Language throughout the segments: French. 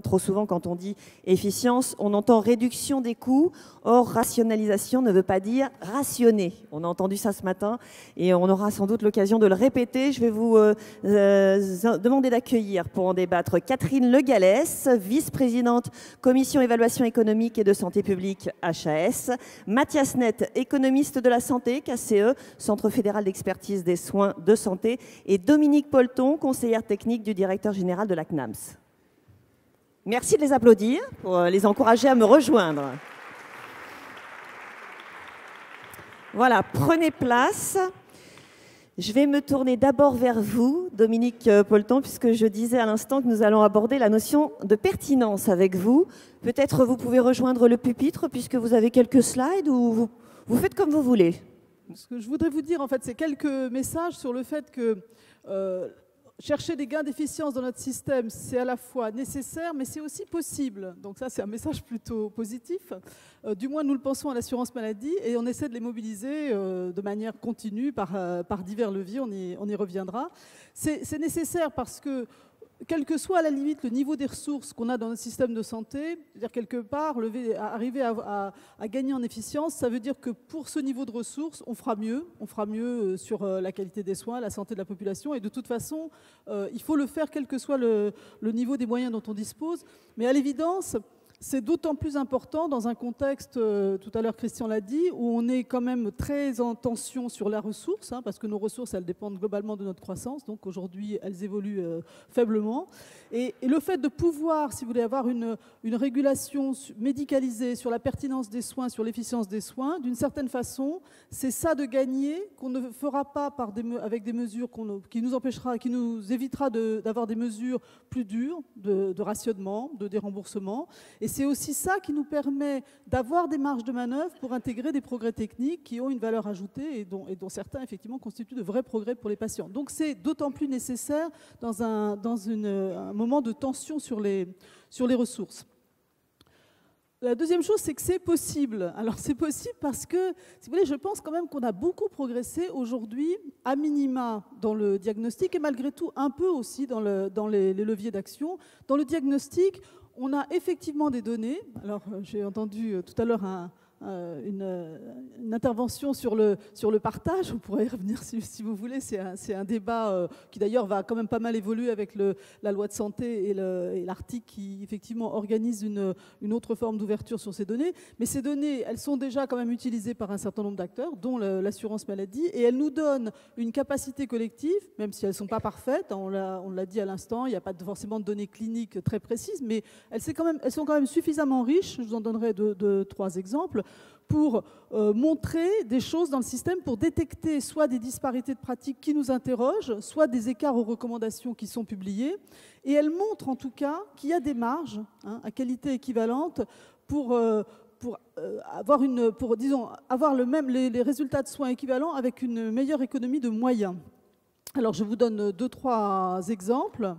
Trop souvent, quand on dit efficience, on entend réduction des coûts. Or, rationalisation ne veut pas dire rationner. On a entendu ça ce matin et on aura sans doute l'occasion de le répéter. Je vais vous demander d'accueillir pour en débattre Catherine Le Gallès, vice-présidente Commission Évaluation économique et de santé publique HAS, Mathias Nett, économiste de la santé, KCE, Centre fédéral d'expertise des soins de santé, et Dominique Polton, conseillère technique du directeur général de la CNAMS. Merci de les applaudir pour les encourager à me rejoindre. Voilà, prenez place. Je vais me tourner d'abord vers vous, Dominique Polton, puisque je disais à l'instant que nous allons aborder la notion de pertinence avec vous. Peut-être vous pouvez rejoindre le pupitre puisque vous avez quelques slides ou vous faites comme vous voulez. Ce que je voudrais vous dire, en fait, c'est quelques messages sur le fait que chercher des gains d'efficience dans notre système, c'est à la fois nécessaire, mais c'est aussi possible. Donc ça, c'est un message plutôt positif. Du moins, nous le pensons à l'assurance maladie et on essaie de les mobiliser de manière continue par divers leviers. On y reviendra. C'est nécessaire parce que, quel que soit à la limite le niveau des ressources qu'on a dans notre système de santé, c'est-à-dire quelque part arriver à gagner en efficience, ça veut dire que pour ce niveau de ressources, on fera mieux sur la qualité des soins, la santé de la population, et de toute façon, il faut le faire quel que soit le niveau des moyens dont on dispose. Mais à l'évidence, c'est d'autant plus important dans un contexte, tout à l'heure Christian l'a dit, où on est quand même très en tension sur la ressource, parce que nos ressources, elles dépendent globalement de notre croissance, donc aujourd'hui, elles évoluent faiblement. Et le fait de pouvoir, si vous voulez, avoir une régulation médicalisée sur la pertinence des soins, sur l'efficience des soins, d'une certaine façon, c'est ça de gagner qu'on ne fera pas avec des mesures qui nous évitera d'avoir des mesures plus dures de rationnement, de déremboursement. Et c'est aussi ça qui nous permet d'avoir des marges de manœuvre pour intégrer des progrès techniques qui ont une valeur ajoutée et dont certains, effectivement, constituent de vrais progrès pour les patients. Donc c'est d'autant plus nécessaire dans un moment de tension sur les ressources. La deuxième chose, c'est que c'est possible. Alors c'est possible parce que, si vous voulez, je pense quand même qu'on a beaucoup progressé aujourd'hui, à minima dans le diagnostic et malgré tout un peu aussi dans les leviers d'action. Dans le diagnostic, on a effectivement des données. Alors, j'ai entendu tout à l'heure une intervention sur le partage. On pourrait y revenir si vous voulez. C'est un débat qui d'ailleurs va quand même pas mal évoluer avec la loi de santé et l'article qui effectivement organise une autre forme d'ouverture sur ces données. Mais ces données, elles sont déjà quand même utilisées par un certain nombre d'acteurs, dont l'assurance maladie, et elles nous donnent une capacité collective, même si elles ne sont pas parfaites. On l'a dit à l'instant, il n'y a pas forcément de données cliniques très précises, mais elles sont quand même suffisamment riches. Je vous en donnerai trois exemples pour montrer des choses dans le système, pour détecter soit des disparités de pratiques qui nous interrogent, soit des écarts aux recommandations qui sont publiées. Et elles montrent en tout cas qu'il y a des marges à qualité équivalente pour avoir les résultats de soins équivalents avec une meilleure économie de moyens. Alors je vous donne 2-3 exemples.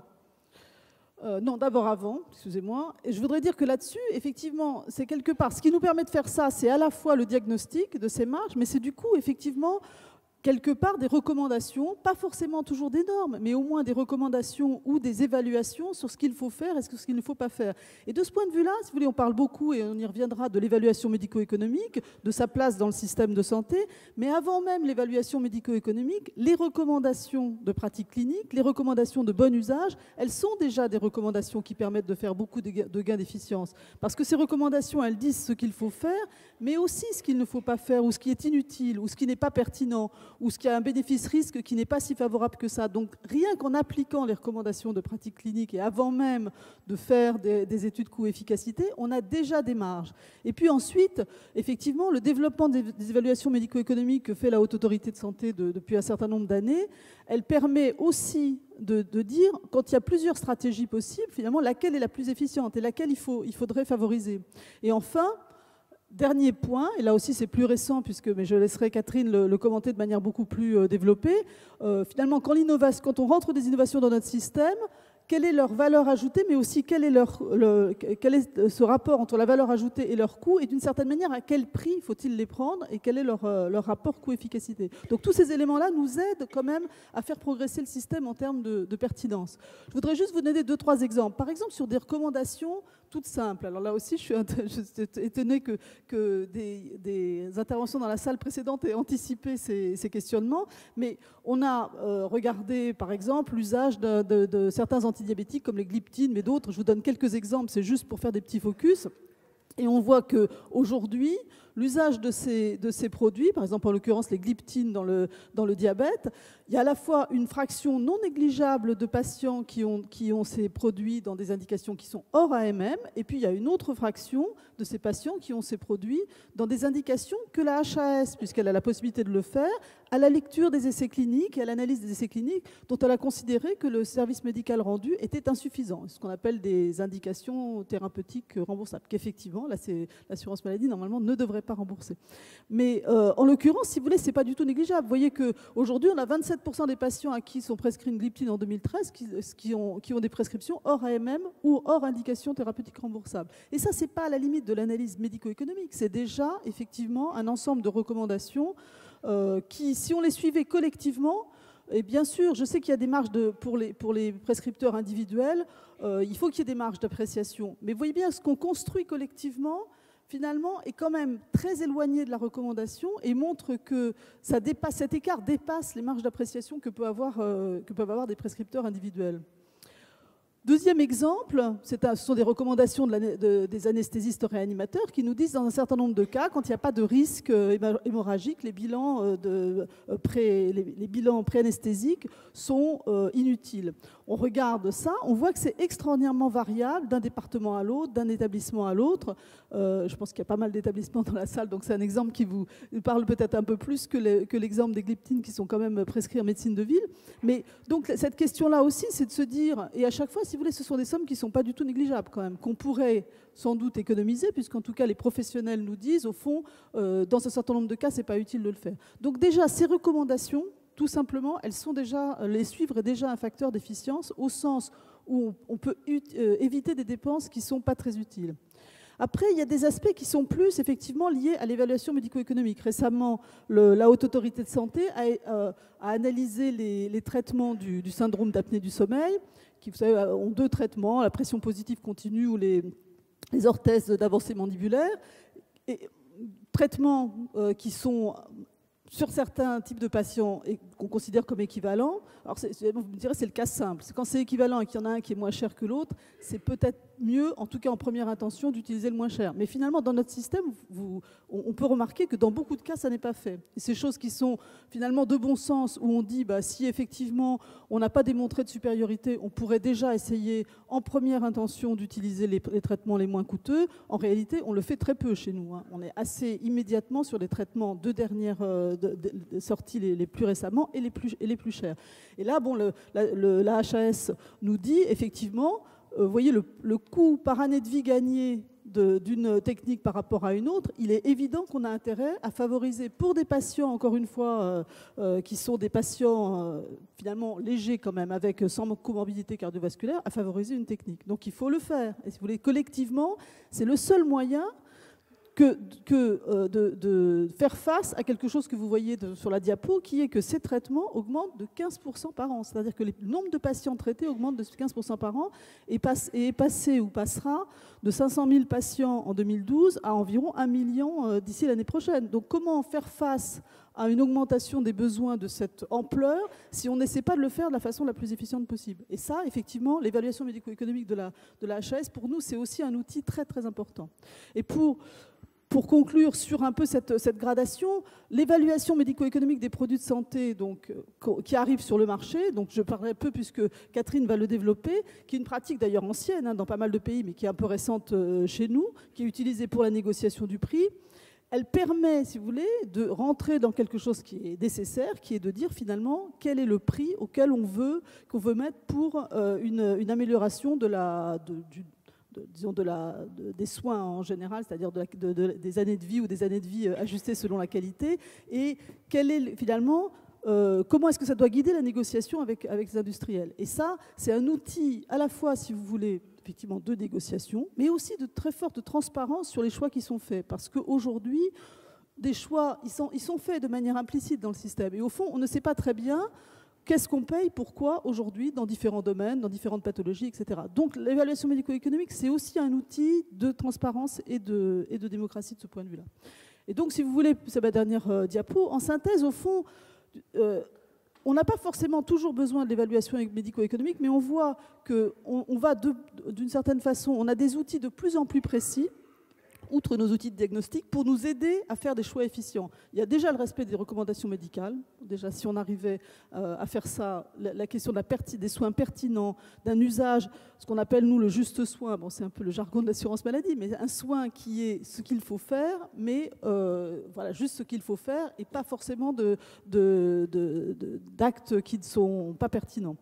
Non, d'abord avant, excusez-moi. Et je voudrais dire que là-dessus, effectivement, c'est quelque part, ce qui nous permet de faire ça, c'est à la fois le diagnostic de ces marges, mais c'est du coup, effectivement, quelque part des recommandations, pas forcément toujours des normes, mais au moins des recommandations ou des évaluations sur ce qu'il faut faire et ce qu'il ne faut pas faire. Et de ce point de vue-là, si vous voulez, on parle beaucoup, et on y reviendra, de l'évaluation médico-économique, de sa place dans le système de santé, mais avant même l'évaluation médico-économique, les recommandations de pratique clinique, les recommandations de bon usage, elles sont déjà des recommandations qui permettent de faire beaucoup de gains d'efficience. Parce que ces recommandations, elles disent ce qu'il faut faire, mais aussi ce qu'il ne faut pas faire, ou ce qui est inutile, ou ce qui n'est pas pertinent, ou ce qui a un bénéfice-risque qui n'est pas si favorable que ça. Donc rien qu'en appliquant les recommandations de pratique clinique et avant même de faire des études coût-efficacité, on a déjà des marges. Et puis ensuite, effectivement, le développement des évaluations médico-économiques que fait la Haute Autorité de Santé depuis un certain nombre d'années, elle permet aussi de dire, quand il y a plusieurs stratégies possibles, finalement, laquelle est la plus efficiente et laquelle il faudrait favoriser. Et enfin, dernier point, et là aussi c'est plus récent, mais je laisserai Catherine le commenter de manière beaucoup plus développée. Finalement, quand on rentre des innovations dans notre système, quelle est leur valeur ajoutée, mais aussi quel est ce rapport entre la valeur ajoutée et leur coût, et d'une certaine manière, à quel prix faut-il les prendre, et quel est leur rapport coût-efficacité. Donc tous ces éléments-là nous aident quand même à faire progresser le système en termes de pertinence. Je voudrais juste vous donner 2-3 exemples. Par exemple, sur des recommandations toutes simples. Alors là aussi, je suis étonnée que des interventions dans la salle précédente aient anticipé ces questionnements, mais on a regardé, par exemple, l'usage de certains antidiabétiques comme les gliptines, mais d'autres. Je vous donne quelques exemples, c'est juste pour faire des petits focus. Et on voit qu'aujourd'hui, l'usage de ces produits, par exemple en l'occurrence les gliptines dans le diabète, il y a à la fois une fraction non négligeable de patients qui ont ces produits dans des indications qui sont hors AMM, et puis il y a une autre fraction de ces patients qui ont ces produits dans des indications que la HAS, puisqu'elle a la possibilité de le faire, à la lecture des essais cliniques et à l'analyse des essais cliniques, dont elle a considéré que le service médical rendu était insuffisant, ce qu'on appelle des indications thérapeutiques remboursables, qu'effectivement, là, l'assurance maladie, normalement, ne devrait pas rembourser. Mais en l'occurrence, si vous voulez, ce n'est pas du tout négligeable. Vous voyez qu'aujourd'hui, on a 27% des patients à qui sont prescrits une gliptine en 2013 qui ont des prescriptions hors AMM ou hors indication thérapeutique remboursable. Et ça, ce n'est pas à la limite de l'analyse médico-économique, c'est déjà effectivement un ensemble de recommandations qui, si on les suivait collectivement, et bien sûr, je sais qu'il y a des marges pour les prescripteurs individuels, il faut qu'il y ait des marges d'appréciation. Mais vous voyez bien, ce qu'on construit collectivement, finalement, est quand même très éloigné de la recommandation et montre que cet écart dépasse les marges d'appréciation que peuvent avoir des prescripteurs individuels. Deuxième exemple, ce sont des recommandations des anesthésistes réanimateurs qui nous disent dans un certain nombre de cas, quand il n'y a pas de risque hémorragique, les bilans pré-anesthésiques sont inutiles. On regarde ça, on voit que c'est extraordinairement variable d'un département à l'autre, d'un établissement à l'autre. Je pense qu'il y a pas mal d'établissements dans la salle, donc c'est un exemple qui vous parle peut-être un peu plus que l'exemple des gliptines qui sont quand même prescrits en médecine de ville. Mais donc cette question-là aussi, c'est de se dire, et à chaque fois, si vous voulez, ce sont des sommes qui ne sont pas du tout négligeables quand même, qu'on pourrait sans doute économiser, puisqu'en tout cas les professionnels nous disent, au fond, dans un certain nombre de cas, ce n'est pas utile de le faire. Donc déjà, ces recommandations, tout simplement, les suivre est déjà un facteur d'efficience au sens où on peut éviter des dépenses qui ne sont pas très utiles. Après, il y a des aspects qui sont plus effectivement liés à l'évaluation médico-économique. Récemment, la Haute Autorité de Santé a analysé les traitements du syndrome d'apnée du sommeil, qui, vous savez, ont 2 traitements, la pression positive continue ou les orthèses d'avancée mandibulaire. Et traitements qui sont sur certains types de patients et qu'on considère comme équivalents. Alors vous me direz, c'est le cas simple. Quand c'est équivalent et qu'il y en a un qui est moins cher que l'autre, c'est peut-être mieux, en tout cas en première intention, d'utiliser le moins cher. Mais finalement, dans notre système, on peut remarquer que dans beaucoup de cas, ça n'est pas fait. Et ces choses qui sont finalement de bon sens, où on dit, si effectivement on n'a pas démontré de supériorité, on pourrait déjà essayer en première intention d'utiliser les traitements les moins coûteux. En réalité, on le fait très peu chez nous. On est assez immédiatement sur les traitements de dernière sorties les plus récemment et les plus chers. Et là, la HAS nous dit effectivement, vous voyez, le coût par année de vie gagnée d'une technique par rapport à une autre, il est évident qu'on a intérêt à favoriser pour des patients, encore une fois, qui sont des patients finalement légers quand même, sans comorbidité cardiovasculaire, à favoriser une technique. Donc il faut le faire. Et si vous voulez, collectivement, c'est le seul moyen de faire face à quelque chose que vous voyez sur la diapo, qui est que ces traitements augmentent de 15% par an. C'est-à-dire que le nombre de patients traités augmente de 15% par an et est passé ou passera de 500 000 patients en 2012 à environ 1 million d'ici l'année prochaine. Donc comment faire face à une augmentation des besoins de cette ampleur si on n'essaie pas de le faire de la façon la plus efficiente possible? Et ça, effectivement, l'évaluation médico-économique de la HAS, pour nous, c'est aussi un outil très, très important. Et pour conclure sur un peu cette gradation, l'évaluation médico-économique des produits de santé qui arrivent sur le marché, donc je parlerai peu puisque Catherine va le développer, qui est une pratique d'ailleurs ancienne dans pas mal de pays, mais qui est un peu récente chez nous, qui est utilisée pour la négociation du prix. Elle permet, si vous voulez, de rentrer dans quelque chose qui est nécessaire, qui est de dire finalement quel est le prix auquel qu'on veut mettre pour une amélioration des soins en général, c'est-à-dire des années de vie ou des années de vie ajustées selon la qualité, et quel est finalement comment est-ce que ça doit guider la négociation avec les industriels. Et ça, c'est un outil à la fois, si vous voulez, effectivement, de négociation, mais aussi de très forte transparence sur les choix qui sont faits. Parce qu'aujourd'hui, des choix, ils sont faits de manière implicite dans le système. Et au fond, on ne sait pas très bien qu'est-ce qu'on paye, pourquoi, aujourd'hui, dans différents domaines, dans différentes pathologies, etc. Donc l'évaluation médico-économique, c'est aussi un outil de transparence et de démocratie de ce point de vue-là. Et donc, si vous voulez, c'est ma dernière diapo, en synthèse, au fond, on n'a pas forcément toujours besoin de l'évaluation médico-économique, mais on voit qu'on va, d'une certaine façon, on a des outils de plus en plus précis, outre nos outils de diagnostic, pour nous aider à faire des choix efficients. Il y a déjà le respect des recommandations médicales. Déjà, si on arrivait à faire ça, la question de des soins pertinents, d'un usage, ce qu'on appelle, nous, le juste soin, bon, c'est un peu le jargon de l'assurance maladie, mais un soin qui est ce qu'il faut faire, mais voilà, juste ce qu'il faut faire, et pas forcément d'actes qui ne sont pas pertinents.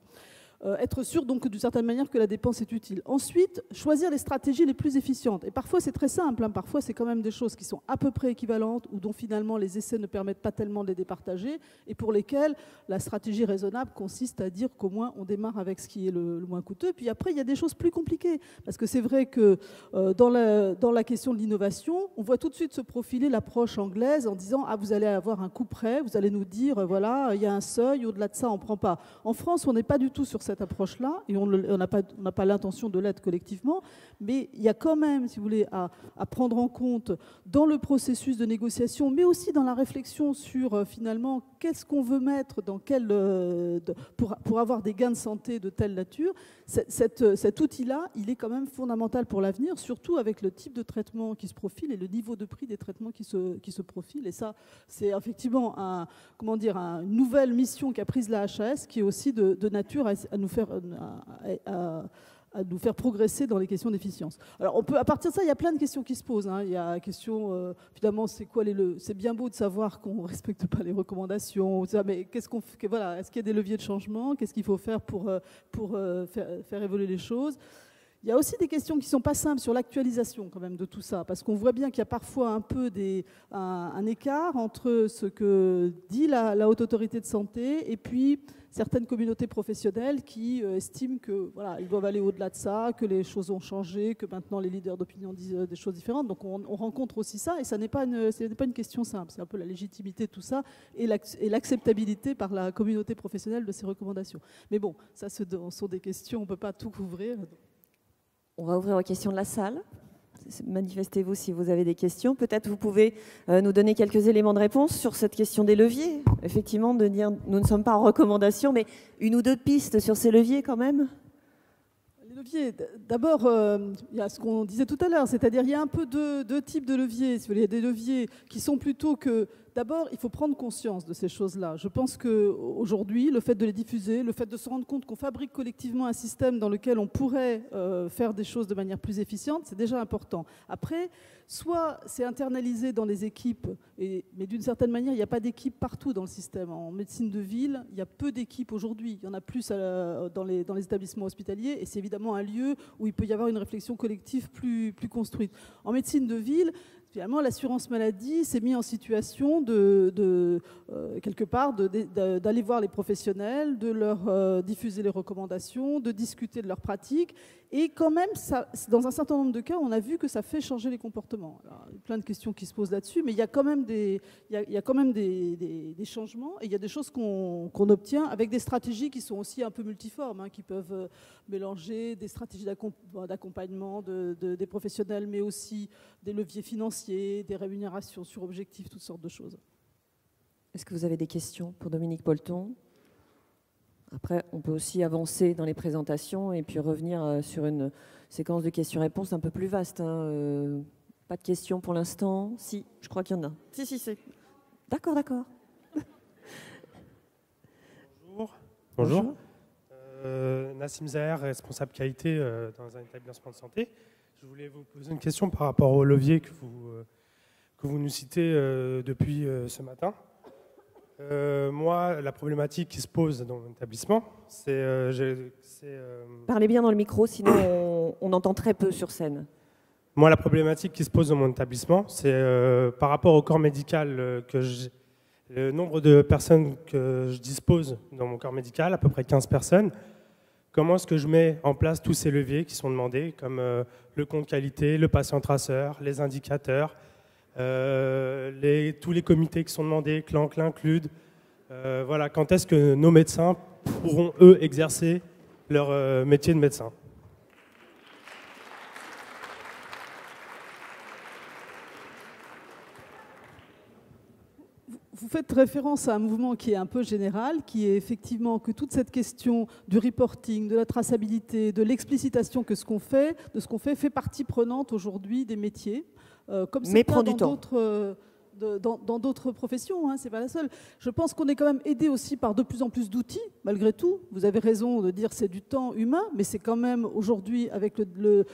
Être sûr donc d'une certaine manière que la dépense est utile. Ensuite, choisir les stratégies les plus efficientes. Et parfois c'est très simple, hein. Parfois c'est quand même des choses qui sont à peu près équivalentes ou dont finalement les essais ne permettent pas tellement de les départager et pour lesquelles la stratégie raisonnable consiste à dire qu'au moins on démarre avec ce qui est le moins coûteux. Puis après il y a des choses plus compliquées parce que c'est vrai que dans la question de l'innovation, on voit tout de suite se profiler l'approche anglaise en disant ah vous allez avoir un coût près, vous allez nous dire voilà il y a un seuil, au-delà de ça on ne prend pas. En France on n'est pas du tout sur cette approche-là, et on n'a pas l'intention de l'être collectivement, mais il y a quand même, si vous voulez, à prendre en compte dans le processus de négociation, mais aussi dans la réflexion sur finalement qu'est-ce qu'on veut mettre dans pour avoir des gains de santé de telle nature. Cet outil-là, il est quand même fondamental pour l'avenir, surtout avec le type de traitement qui se profile et le niveau de prix des traitements qui se profilent. Et ça, c'est effectivement une nouvelle mission qu'a prise la HAS, qui est aussi de nature à nous faire progresser dans les questions d'efficience. Alors, à partir de ça, il y a plein de questions qui se posent. Hein. Il y a la question, finalement, c'est bien beau de savoir qu'on ne respecte pas les recommandations, mais voilà, est-ce qu'il y a des leviers de changement? Qu'est-ce qu'il faut faire pour faire évoluer les choses? Il y a aussi des questions qui ne sont pas simples sur l'actualisation quand même de tout ça, parce qu'on voit bien qu'il y a parfois un peu un écart entre ce que dit la Haute Autorité de Santé et puis certaines communautés professionnelles qui estiment que voilà, ils doivent aller au-delà de ça, que les choses ont changé, que maintenant les leaders d'opinion disent des choses différentes. Donc on rencontre aussi ça, et ce n'est pas une question simple. C'est un peu la légitimité de tout ça et l'acceptabilité par la communauté professionnelle de ces recommandations. Mais bon, ça ce sont des questions, on ne peut pas tout couvrir. On va ouvrir aux questions de la salle. Manifestez-vous si vous avez des questions. Peut-être vous pouvez nous donner quelques éléments de réponse sur cette question des leviers. Effectivement, de dire nous ne sommes pas en recommandation, mais une ou deux pistes sur ces leviers quand même. Les leviers, d'abord, il y a ce qu'on disait tout à l'heure, c'est-à-dire il y a un peu deux types de leviers. Il y a des leviers qui sont plutôt que... D'abord, il faut prendre conscience de ces choses-là. Je pense qu'aujourd'hui, le fait de les diffuser, le fait de se rendre compte qu'on fabrique collectivement un système dans lequel on pourrait faire des choses de manière plus efficiente, c'est déjà important. Après, soit c'est internalisé dans les équipes, mais d'une certaine manière, il n'y a pas d'équipe partout dans le système. En médecine de ville, il y a peu d'équipes aujourd'hui. Il y en a plus dans les établissements hospitaliers, et c'est évidemment un lieu où il peut y avoir une réflexion collective plus construite. En médecine de ville, finalement, l'assurance maladie s'est mise en situation quelque part d'aller voir les professionnels, de leur diffuser les recommandations, de discuter de leurs pratiques. Et quand même, dans un certain nombre de cas, on a vu que ça fait changer les comportements. Alors, il y a plein de questions qui se posent là-dessus, mais il y a quand même des changements, et il y a des choses qu'on obtient avec des stratégies qui sont aussi un peu multiformes, hein, qui peuvent mélanger des stratégies d'accompagnement des professionnels, mais aussi des leviers financiers, des rémunérations sur objectifs, toutes sortes de choses. Est-ce que vous avez des questions pour Dominique Polton ? Après, on peut aussi avancer dans les présentations et puis revenir sur une séquence de questions-réponses un peu plus vaste. Hein. Pas de questions pour l'instant ? Si, je crois qu'il y en a. Si, c'est... D'accord. Bonjour. Nassim Zaher, responsable qualité dans un établissement de santé. Je voulais vous poser une question par rapport au levier que vous nous citez depuis ce matin. Moi, la problématique qui se pose dans mon établissement, c'est... Parlez bien dans le micro, sinon on entend très peu sur scène. Moi, la problématique qui se pose dans mon établissement, c'est par rapport au corps médical que j'ai, le nombre de personnes que je dispose dans mon corps médical, à peu près 15 personnes, comment est-ce que je mets en place tous ces leviers qui sont demandés, comme le compte qualité, le patient traceur, les indicateurs, tous les comités qui sont demandés, CLANC, l'INCLUDE. Voilà, quand est-ce que nos médecins pourront, eux, exercer leur métier de médecin? Vous faites référence à un mouvement qui est un peu général, qui est effectivement que toute cette question du reporting, de la traçabilité, de l'explicitation de ce qu'on fait partie prenante aujourd'hui des métiers, comme c'est pas dans d'autres professions, hein, c'est pas la seule. Je pense qu'on est quand même aidé aussi par de plus en plus d'outils, malgré tout. Vous avez raison de dire que c'est du temps humain, mais c'est quand même aujourd'hui, avec le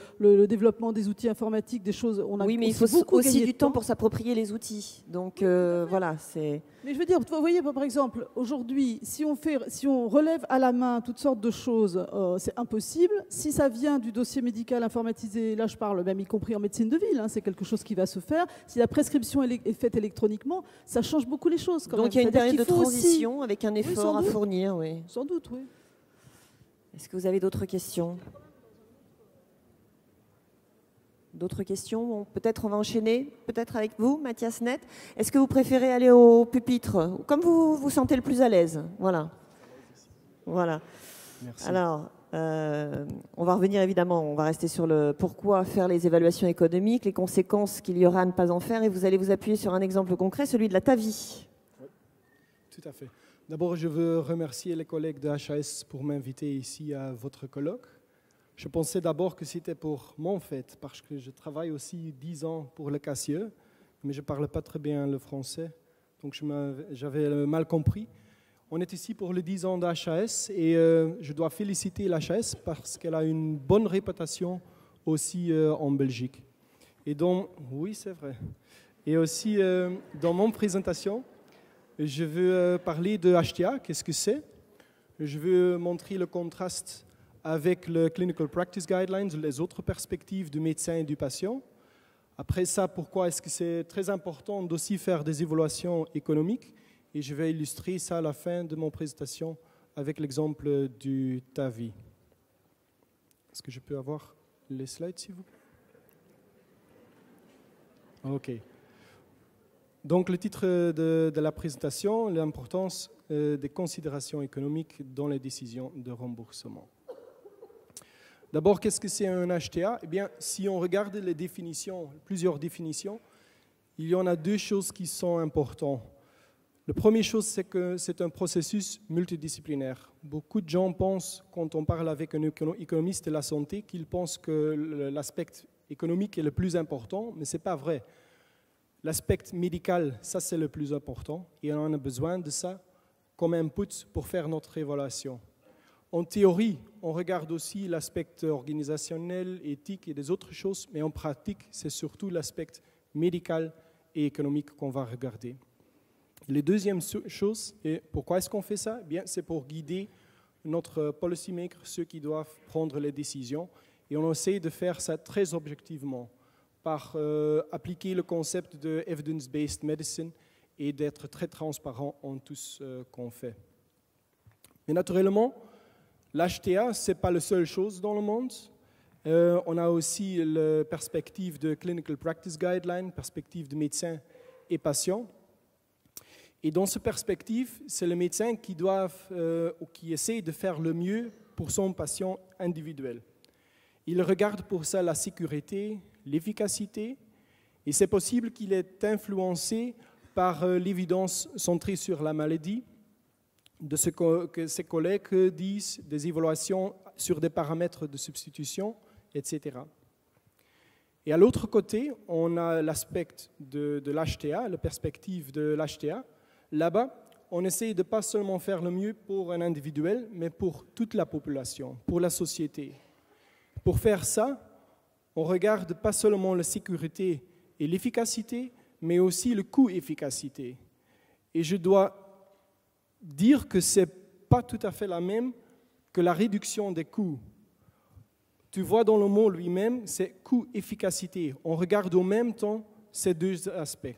développement des outils informatiques, des choses... Oui, mais il faut aussi du temps pour s'approprier les outils. Donc voilà, c'est... Mais je veux dire, vous voyez, par exemple, aujourd'hui, si on relève à la main toutes sortes de choses, c'est impossible. Si ça vient du dossier médical informatisé, là je parle même y compris en médecine de ville, hein, c'est quelque chose qui va se faire. Si la prescription est faite électroniquement, ça change beaucoup les choses. Donc il y a une période de transition aussi, avec un effort à fournir. Oui. Sans doute, oui. Est-ce que vous avez d'autres questions ? D'autres questions? Bon, peut-être on va enchaîner, peut-être avec vous, Mathias Net. Est-ce que vous préférez aller au pupitre, comme vous vous sentez le plus à l'aise? Voilà. Voilà. Merci. Alors, on va revenir évidemment, on va rester sur le pourquoi faire les évaluations économiques, les conséquences qu'il y aura à ne pas en faire, et vous allez vous appuyer sur un exemple concret, celui de la TAVI. Oui, tout à fait. D'abord, je veux remercier les collègues de HAS pour m'inviter ici à votre colloque. Je pensais d'abord que c'était pour mon fait, parce que je travaille aussi 10 ans pour le CACIE, mais je ne parle pas très bien le français, donc j'avais mal compris. On est ici pour les 10 ans d'HAS et je dois féliciter l'HAS parce qu'elle a une bonne réputation aussi en Belgique. Et donc, oui, c'est vrai. Et aussi, dans mon présentation, je veux parler de HTA, qu'est-ce que c'est? Je veux montrer le contraste avec le Clinical Practice Guidelines, les autres perspectives du médecin et du patient. Après ça, pourquoi est-ce que c'est très important d'aussi faire des évaluations économiques? Et je vais illustrer ça à la fin de mon présentation avec l'exemple du TAVI. Est-ce que je peux avoir les slides, s'il vous plaît? OK. Donc, le titre de la présentation, l'importance des considérations économiques dans les décisions de remboursement. D'abord, qu'est-ce que c'est un HTA? Eh bien, si on regarde les définitions, plusieurs définitions, il y en a deux choses qui sont importantes. La première chose, c'est que c'est un processus multidisciplinaire. Beaucoup de gens pensent, quand on parle avec un économiste de la santé, qu'ils pensent que l'aspect économique est le plus important, mais ce n'est pas vrai. L'aspect médical, ça c'est le plus important, et on a besoin de ça comme input pour faire notre évaluation. En théorie, on regarde aussi l'aspect organisationnel, éthique et des autres choses, mais en pratique, c'est surtout l'aspect médical et économique qu'on va regarder. La deuxième chose, et pourquoi est-ce qu'on fait ça? Eh bien, c'est pour guider notre policymaker, ceux qui doivent prendre les décisions, et on essaie de faire ça très objectivement, par appliquer le concept de evidence-based medicine et d'être très transparent en tout ce qu'on fait. Mais naturellement, l'HTA, ce n'est pas la seule chose dans le monde. On a aussi la perspective de Clinical Practice Guideline, perspective de médecins et patients. Et dans cette perspective, c'est le médecin qui essaie de faire le mieux pour son patient individuel. Il regarde pour ça la sécurité, l'efficacité, et c'est possible qu'il est influencé par l'évidence centrée sur la maladie, de ce que ses collègues disent, des évaluations sur des paramètres de substitution, etc. Et à l'autre côté, on a l'aspect de l'HTA, la perspective de l'HTA. Là-bas, on essaie de pas seulement faire le mieux pour un individuel, mais pour toute la population, pour la société. Pour faire ça, on regarde pas seulement la sécurité et l'efficacité, mais aussi le coût-efficacité. Et je dois dire que ce n'est pas tout à fait la même que la réduction des coûts. Tu vois dans le mot lui-même, c'est coût-efficacité. On regarde au même temps ces deux aspects.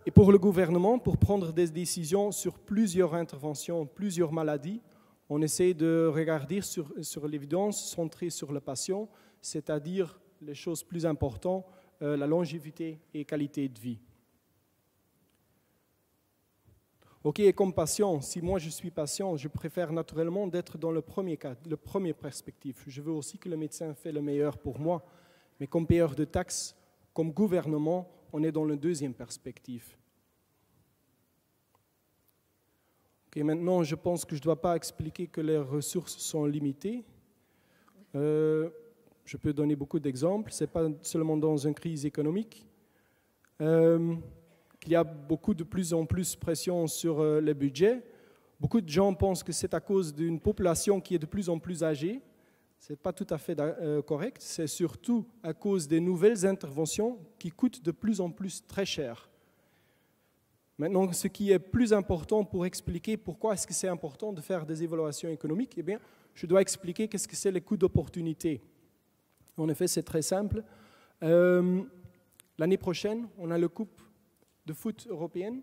Et pour le gouvernement, pour prendre des décisions sur plusieurs interventions, plusieurs maladies, on essaie de regarder sur l'évidence centrée sur le patient, c'est-à-dire les choses plus importantes, la longévité et qualité de vie. Ok, et comme patient, si moi je suis patient, je préfère naturellement d'être dans le premier cas, le premier perspective. Je veux aussi que le médecin fait le meilleur pour moi, mais comme payeur de taxes, comme gouvernement, on est dans la deuxième perspective. Okay, maintenant, je pense que je ne dois pas expliquer que les ressources sont limitées. Je peux donner beaucoup d'exemples. Ce n'est pas seulement dans une crise économique qu'il y a de plus en plus de pression sur les budgets. Beaucoup de gens pensent que c'est à cause d'une population qui est de plus en plus âgée. Ce n'est pas tout à fait correct. C'est surtout à cause des nouvelles interventions qui coûtent de plus en plus très cher. Maintenant, ce qui est plus important pour expliquer pourquoi est-ce que c'est important de faire des évaluations économiques, eh bien, je dois expliquer qu'est-ce que c'est les coûts d'opportunité. En effet, c'est très simple. L'année prochaine, on a le Coupe de foot européenne.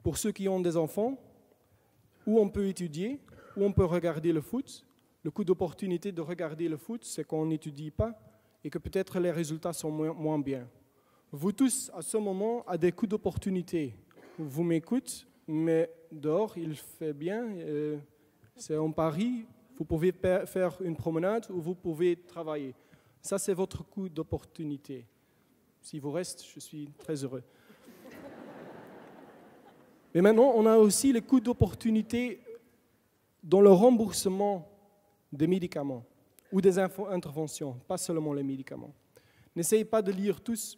Pour ceux qui ont des enfants, où on peut étudier, où on peut regarder le foot. Le coût d'opportunité de regarder le foot, c'est qu'on n'étudie pas et que peut-être les résultats sont moins bien. Vous tous, à ce moment, avez des coûts d'opportunité. Vous m'écoutez, mais dehors, il fait bien. C'est en Paris, vous pouvez faire une promenade ou vous pouvez travailler. Ça, c'est votre coût d'opportunité. Si vous restez, je suis très heureux. Mais maintenant, on a aussi les coûts d'opportunité dans le remboursement des médicaments ou des interventions, pas seulement les médicaments. N'essayez pas de lire tous,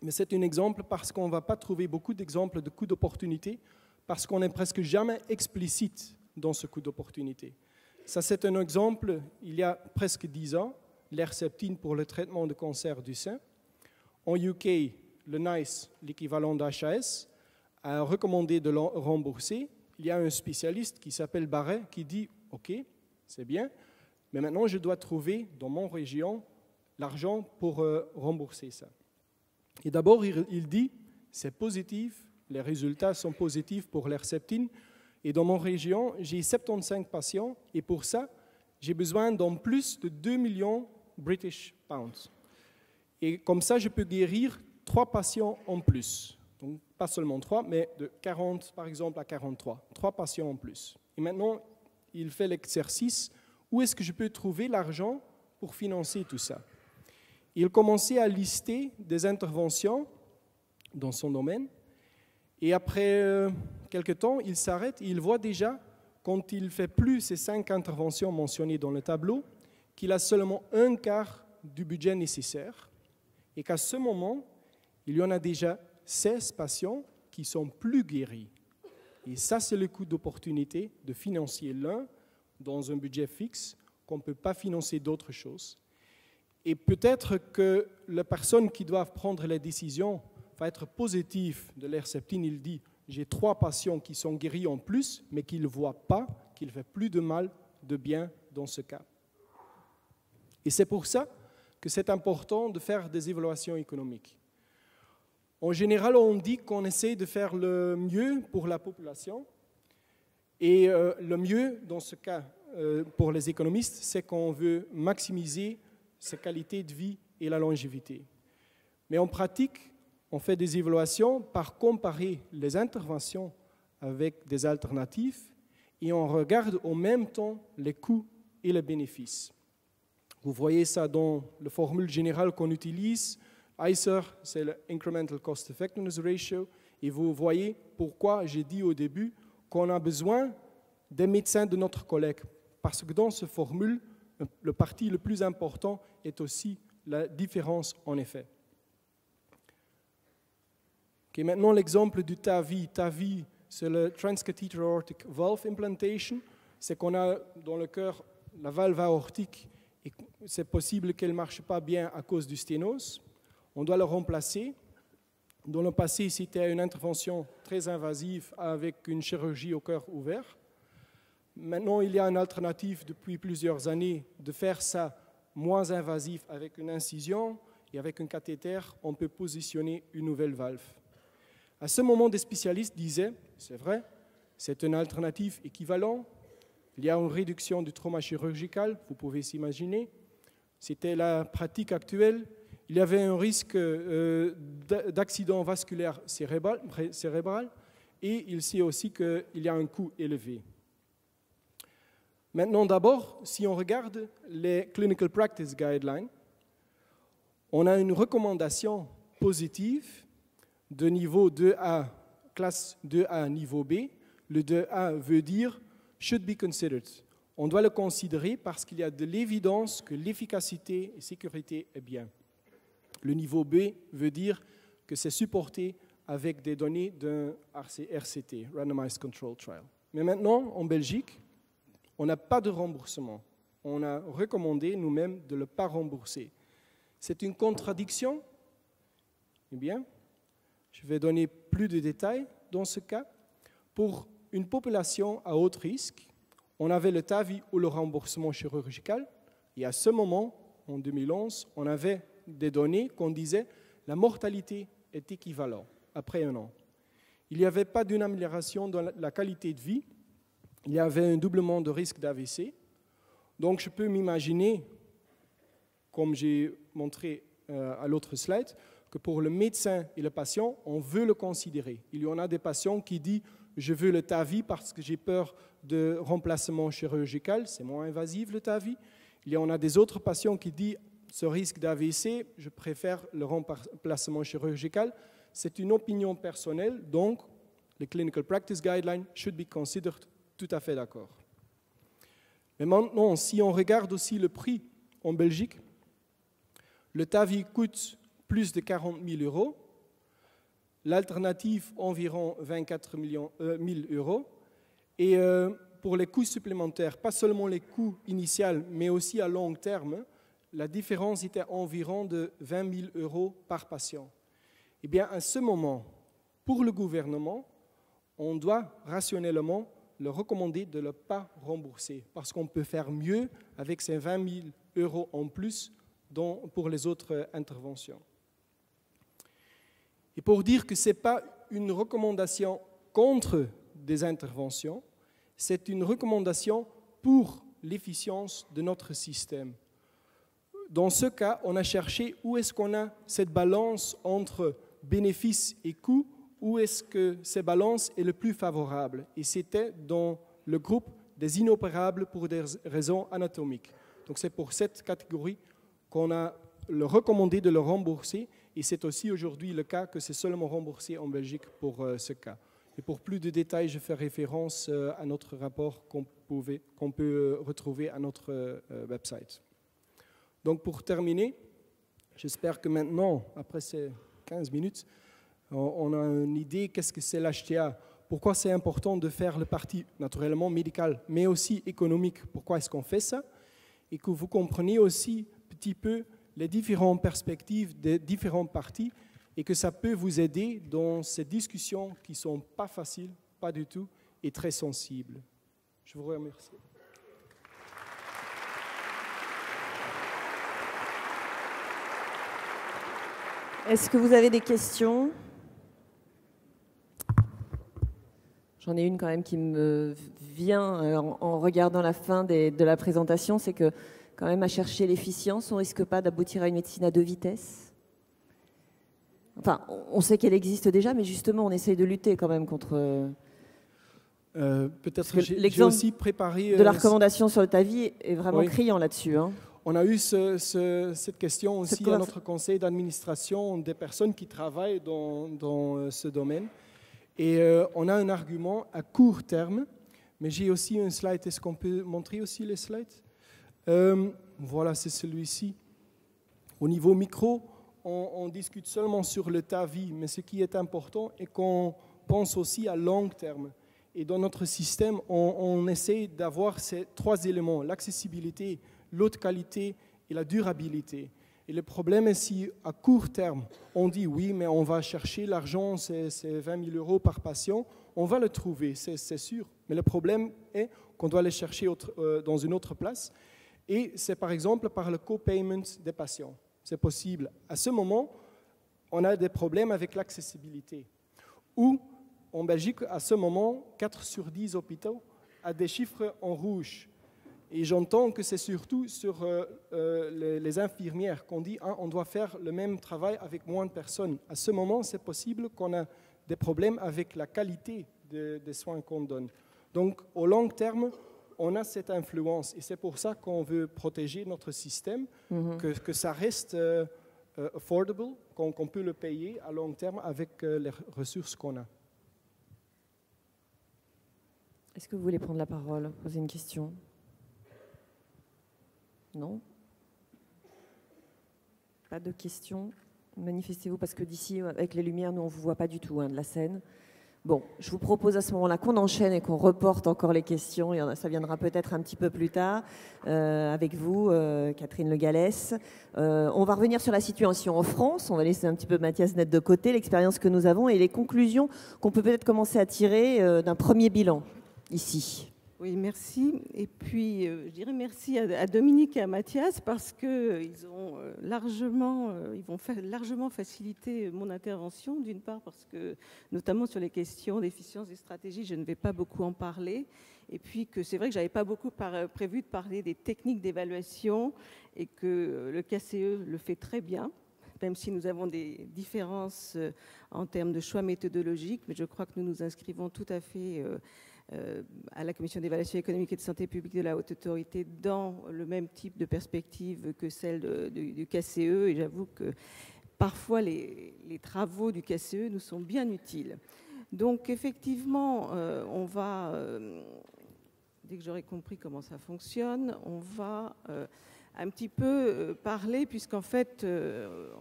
mais c'est un exemple parce qu'on ne va pas trouver beaucoup d'exemples de coûts d'opportunité parce qu'on n'est presque jamais explicite dans ce coût d'opportunité. Ça, c'est un exemple, il y a presque 10 ans, l'Herceptine pour le traitement de cancer du sein. En UK, le NICE, l'équivalent d'HAS, a recommandé de le rembourser. Il y a un spécialiste qui s'appelle Barret qui dit « Ok, c'est bien, mais maintenant je dois trouver dans mon région l'argent pour rembourser ça. » Et d'abord, il dit « C'est positif, les résultats sont positifs pour l'Herceptine. Et dans mon région, j'ai 75 patients et pour ça, j'ai besoin d'en plus de 2 millions British pounds. Et comme ça, je peux guérir 3 patients en plus. » Donc, pas seulement 3, mais de 40 par exemple à 43. 3 patients en plus. Et maintenant, il fait l'exercice, où est-ce que je peux trouver l'argent pour financer tout ça? Il commençait à lister des interventions dans son domaine. Et après quelques temps, il s'arrête et il voit déjà, quand il ne fait plus ces 5 interventions mentionnées dans le tableau, qu'il a seulement un quart du budget nécessaire. Et qu'à ce moment, il y en a déjà 16 patients qui sont plus guéris. Et ça, c'est le coût d'opportunité de financer l'un dans un budget fixe qu'on ne peut pas financer d'autres choses. Et peut-être que la personne qui doit prendre les décisions va être positive de l'Herceptine. Il dit, j'ai 3 patients qui sont guéris en plus, mais qu'il ne voit pas qu'il fait plus de mal, de bien dans ce cas. Et c'est pour ça que c'est important de faire des évaluations économiques. En général, on dit qu'on essaie de faire le mieux pour la population. Et le mieux, dans ce cas, pour les économistes, c'est qu'on veut maximiser sa qualité de vie et la longévité. Mais en pratique, on fait des évaluations par comparer les interventions avec des alternatives et on regarde en même temps les coûts et les bénéfices. Vous voyez ça dans la formule générale qu'on utilise. ICER, c'est le Incremental Cost Effectiveness Ratio. Et vous voyez pourquoi j'ai dit au début qu'on a besoin des médecins de notre collègue. Parce que dans cette formule, le parti le plus important est aussi la différence en effet. Okay, maintenant, l'exemple du TAVI. TAVI, c'est le Transcatheter Aortic Valve Implantation. C'est qu'on a dans le cœur la valve aortique et c'est possible qu'elle ne marche pas bien à cause du sténose. On doit le remplacer. Dans le passé, c'était une intervention très invasive avec une chirurgie au cœur ouvert. Maintenant, il y a une alternative depuis plusieurs années de faire ça moins invasif avec une incision et avec un cathéter, on peut positionner une nouvelle valve. À ce moment, des spécialistes disaient, c'est vrai, c'est une alternative équivalente. Il y a une réduction du trauma chirurgical, vous pouvez s'imaginer. C'était la pratique actuelle. Il y avait un risque d'accident vasculaire cérébral et il sait aussi qu'il y a un coût élevé. Maintenant, d'abord, si on regarde les Clinical Practice Guidelines, on a une recommandation positive de niveau 2A, classe 2A, niveau B. Le 2A veut dire « should be considered ». On doit le considérer parce qu'il y a de l'évidence que l'efficacité et sécurité est bien. Le niveau B veut dire que c'est supporté avec des données d'un RCT, Randomized Control Trial. Mais maintenant, en Belgique, on n'a pas de remboursement. On a recommandé nous-mêmes de ne pas rembourser. C'est une contradiction? Eh bien, je vais donner plus de détails dans ce cas. Pour une population à haut risque, on avait le TAVI ou le remboursement chirurgical. Et à ce moment, en 2011, on avait des données qu'on disait la mortalité est équivalente après un an. Il n'y avait pas d'une amélioration dans la qualité de vie. Il y avait un doublement de risque d'AVC. Donc je peux m'imaginer, comme j'ai montré à l'autre slide, que pour le médecin et le patient, on veut le considérer. Il y en a des patients qui disent « je veux le TAVI parce que j'ai peur de remplacement chirurgical, c'est moins invasif le TAVI ». Il y en a des autres patients qui disent « ce risque d'AVC, je préfère le remplacement chirurgical ». C'est une opinion personnelle, donc les Clinical Practice Guidelines should be considered. Tout à fait d'accord. Mais maintenant, si on regarde aussi le prix en Belgique, le TAVI coûte plus de 40 000 €, l'alternative environ 24 000 €, et pour les coûts supplémentaires, pas seulement les coûts initiaux, mais aussi à long terme, la différence était environ de 20 000 € par patient. Eh bien, à ce moment, pour le gouvernement, on doit rationnellement le recommander de ne pas rembourser, parce qu'on peut faire mieux avec ces 20 000 € en plus pour les autres interventions. Et pour dire que ce n'est pas une recommandation contre des interventions, c'est une recommandation pour l'efficience de notre système. Dans ce cas, on a cherché où est-ce qu'on a cette balance entre bénéfices et coûts, où est-ce que cette balance est le plus favorable. Et c'était dans le groupe des inopérables pour des raisons anatomiques. Donc c'est pour cette catégorie qu'on a recommandé de le rembourser. Et c'est aussi aujourd'hui le cas que c'est seulement remboursé en Belgique pour ce cas. Et pour plus de détails, je fais référence à notre rapport qu'on peut retrouver à notre website. Donc pour terminer, j'espère que maintenant, après ces 15 minutes, on a une idée qu'est-ce que c'est l'HTA, pourquoi c'est important de faire le parti naturellement médical, mais aussi économique, pourquoi est-ce qu'on fait ça, et que vous compreniez aussi un petit peu les différentes perspectives des différents partis et que ça peut vous aider dans ces discussions qui ne sont pas faciles, pas du tout, et très sensibles. Je vous remercie. Est-ce que vous avez des questions ? J'en ai une quand même qui me vient en regardant la fin de la présentation, c'est que quand même à chercher l'efficience, on ne risque pas d'aboutir à une médecine à deux vitesses. Enfin, on sait qu'elle existe déjà, mais justement, on essaye de lutter quand même contre... Peut-être j'ai aussi préparé... de la recommandation sur le TAVI est vraiment criant là-dessus. Hein. On a eu cette question aussi à notre conseil d'administration des personnes qui travaillent dans ce domaine. Et on a un argument à court terme, mais j'ai aussi un slide. Est-ce qu'on peut montrer aussi les slides ? Voilà, c'est celui-ci. Au niveau micro, on discute seulement sur le TAVI, mais ce qui est important est qu'on pense aussi à long terme. Et dans notre système, on essaie d'avoir ces trois éléments, l'accessibilité, l'haute qualité et la durabilité. Et le problème est si, à court terme, on dit oui, mais on va chercher l'argent, c'est 20 000 € par patient, on va le trouver, c'est sûr. Mais le problème est qu'on doit le chercher dans une autre place. Et c'est par exemple par le co-payment des patients. C'est possible. À ce moment, on a des problèmes avec l'accessibilité. Ou, en Belgique, à ce moment, 4 sur 10 hôpitaux a des chiffres en rouge. Et j'entends que c'est surtout sur les infirmières qu'on dit on doit faire le même travail avec moins de personnes. À ce moment, c'est possible qu'on a des problèmes avec la qualité des soins qu'on donne. Donc, au long terme, on a cette influence. Et c'est pour ça qu'on veut protéger notre système, que ça reste affordable, qu'on peut le payer à long terme avec les ressources qu'on a. Est-ce que vous voulez prendre la parole, poser une question ? Non ? Pas de questions ? Manifestez-vous, parce que d'ici, avec les lumières, nous, on ne vous voit pas du tout de la scène. Bon, je vous propose à ce moment-là qu'on enchaîne et qu'on reporte encore les questions. Ça viendra peut-être un petit peu plus tard avec vous, Catherine Le Gallès. On va revenir sur la situation en France. On va laisser un petit peu Mathias Net de côté, l'expérience que nous avons et les conclusions qu'on peut peut-être commencer à tirer d'un premier bilan ici. Oui, merci. Et puis, je dirais merci à Dominique et à Mathias parce qu'ils vont largement faciliter mon intervention. D'une part parce que, notamment sur les questions d'efficience et stratégie, je ne vais pas beaucoup en parler. Et puis que c'est vrai que je n'avais pas beaucoup prévu de parler des techniques d'évaluation et que le KCE le fait très bien, même si nous avons des différences en termes de choix méthodologiques. Mais je crois que nous nous inscrivons tout à fait à la Commission d'évaluation économique et de santé publique de la Haute Autorité dans le même type de perspective que celle du KCE. Et j'avoue que parfois les travaux du KCE nous sont bien utiles. Donc effectivement, on va, dès que j'aurai compris comment ça fonctionne, on va un petit peu parler, puisqu'en fait,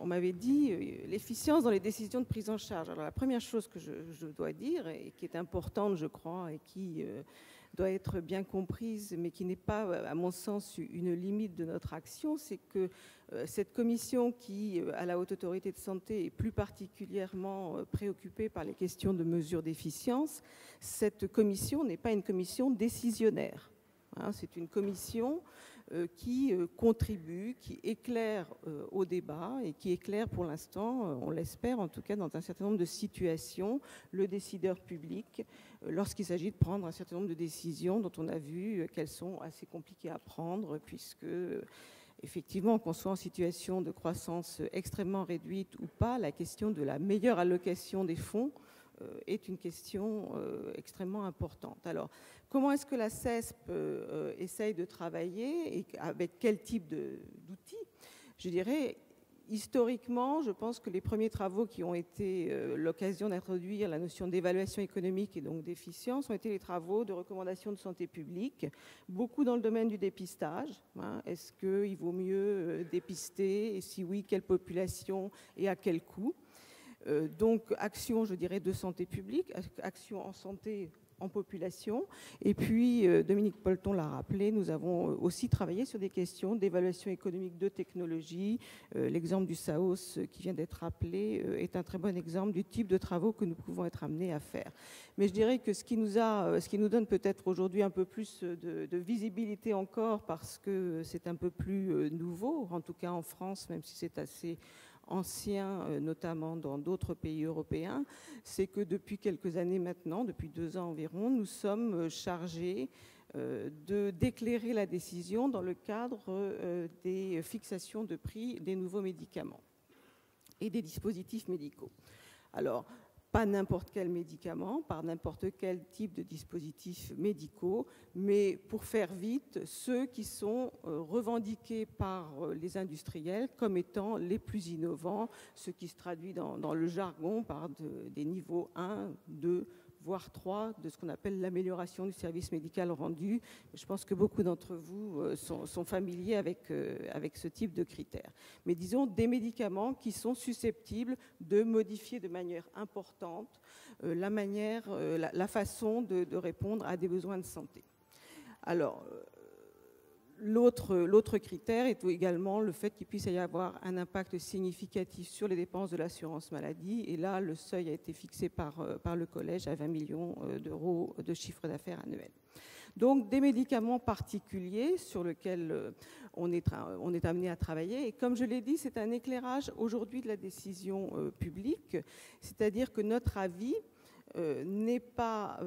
on m'avait dit l'efficience dans les décisions de prise en charge. Alors la première chose que je dois dire, et qui est importante, je crois, et qui doit être bien comprise, mais qui n'est pas, à mon sens, une limite de notre action, c'est que cette commission qui, à la Haute Autorité de Santé, est plus particulièrement préoccupée par les questions de mesure d'efficience, cette commission n'est pas une commission décisionnaire. C'est une commission qui contribue, qui éclaire au débat et qui éclaire pour l'instant, on l'espère en tout cas, dans un certain nombre de situations, le décideur public lorsqu'il s'agit de prendre un certain nombre de décisions dont on a vu qu'elles sont assez compliquées à prendre puisque effectivement, qu'on soit en situation de croissance extrêmement réduite ou pas, la question de la meilleure allocation des fonds est une question extrêmement importante. Alors, comment est-ce que la CESP essaye de travailler et avec quel type d'outils ? Je dirais, historiquement, je pense que les premiers travaux qui ont été l'occasion d'introduire la notion d'évaluation économique et donc d'efficience ont été les travaux de recommandation de santé publique, beaucoup dans le domaine du dépistage. Est-ce qu'il vaut mieux dépister et si oui, quelle population et à quel coût ? Donc, action, je dirais, de santé publique, action en santé en population. Et puis, Dominique Polton l'a rappelé, nous avons aussi travaillé sur des questions d'évaluation économique de technologie. L'exemple du SAOS qui vient d'être rappelé est un très bon exemple du type de travaux que nous pouvons être amenés à faire. Mais je dirais que ce qui nous donne peut-être aujourd'hui un peu plus de visibilité encore, parce que c'est un peu plus nouveau, en tout cas en France, même si c'est assez ancien, notamment dans d'autres pays européens, c'est que depuis quelques années maintenant, depuis 2 ans environ, nous sommes chargés d'éclairer la décision dans le cadre des fixations de prix des nouveaux médicaments et des dispositifs médicaux. Alors, pas n'importe quel médicament, par n'importe quel type de dispositifs médicaux, mais pour faire vite, ceux qui sont revendiqués par les industriels comme étant les plus innovants, ce qui se traduit dans le jargon par des niveaux 1, 2, voire 3 de ce qu'on appelle l'amélioration du service médical rendu. Je pense que beaucoup d'entre vous sont familiers avec ce type de critères. Mais disons des médicaments qui sont susceptibles de modifier de manière importante la façon de répondre à des besoins de santé. Alors, l'autre critère est également le fait qu'il puisse y avoir un impact significatif sur les dépenses de l'assurance maladie. Et là, le seuil a été fixé par le collège à 20 millions d'euros de chiffre d'affaires annuel. Donc, des médicaments particuliers sur lesquels on est amené à travailler. Et comme je l'ai dit, c'est un éclairage aujourd'hui de la décision publique. C'est-à-dire que notre avis n'est pas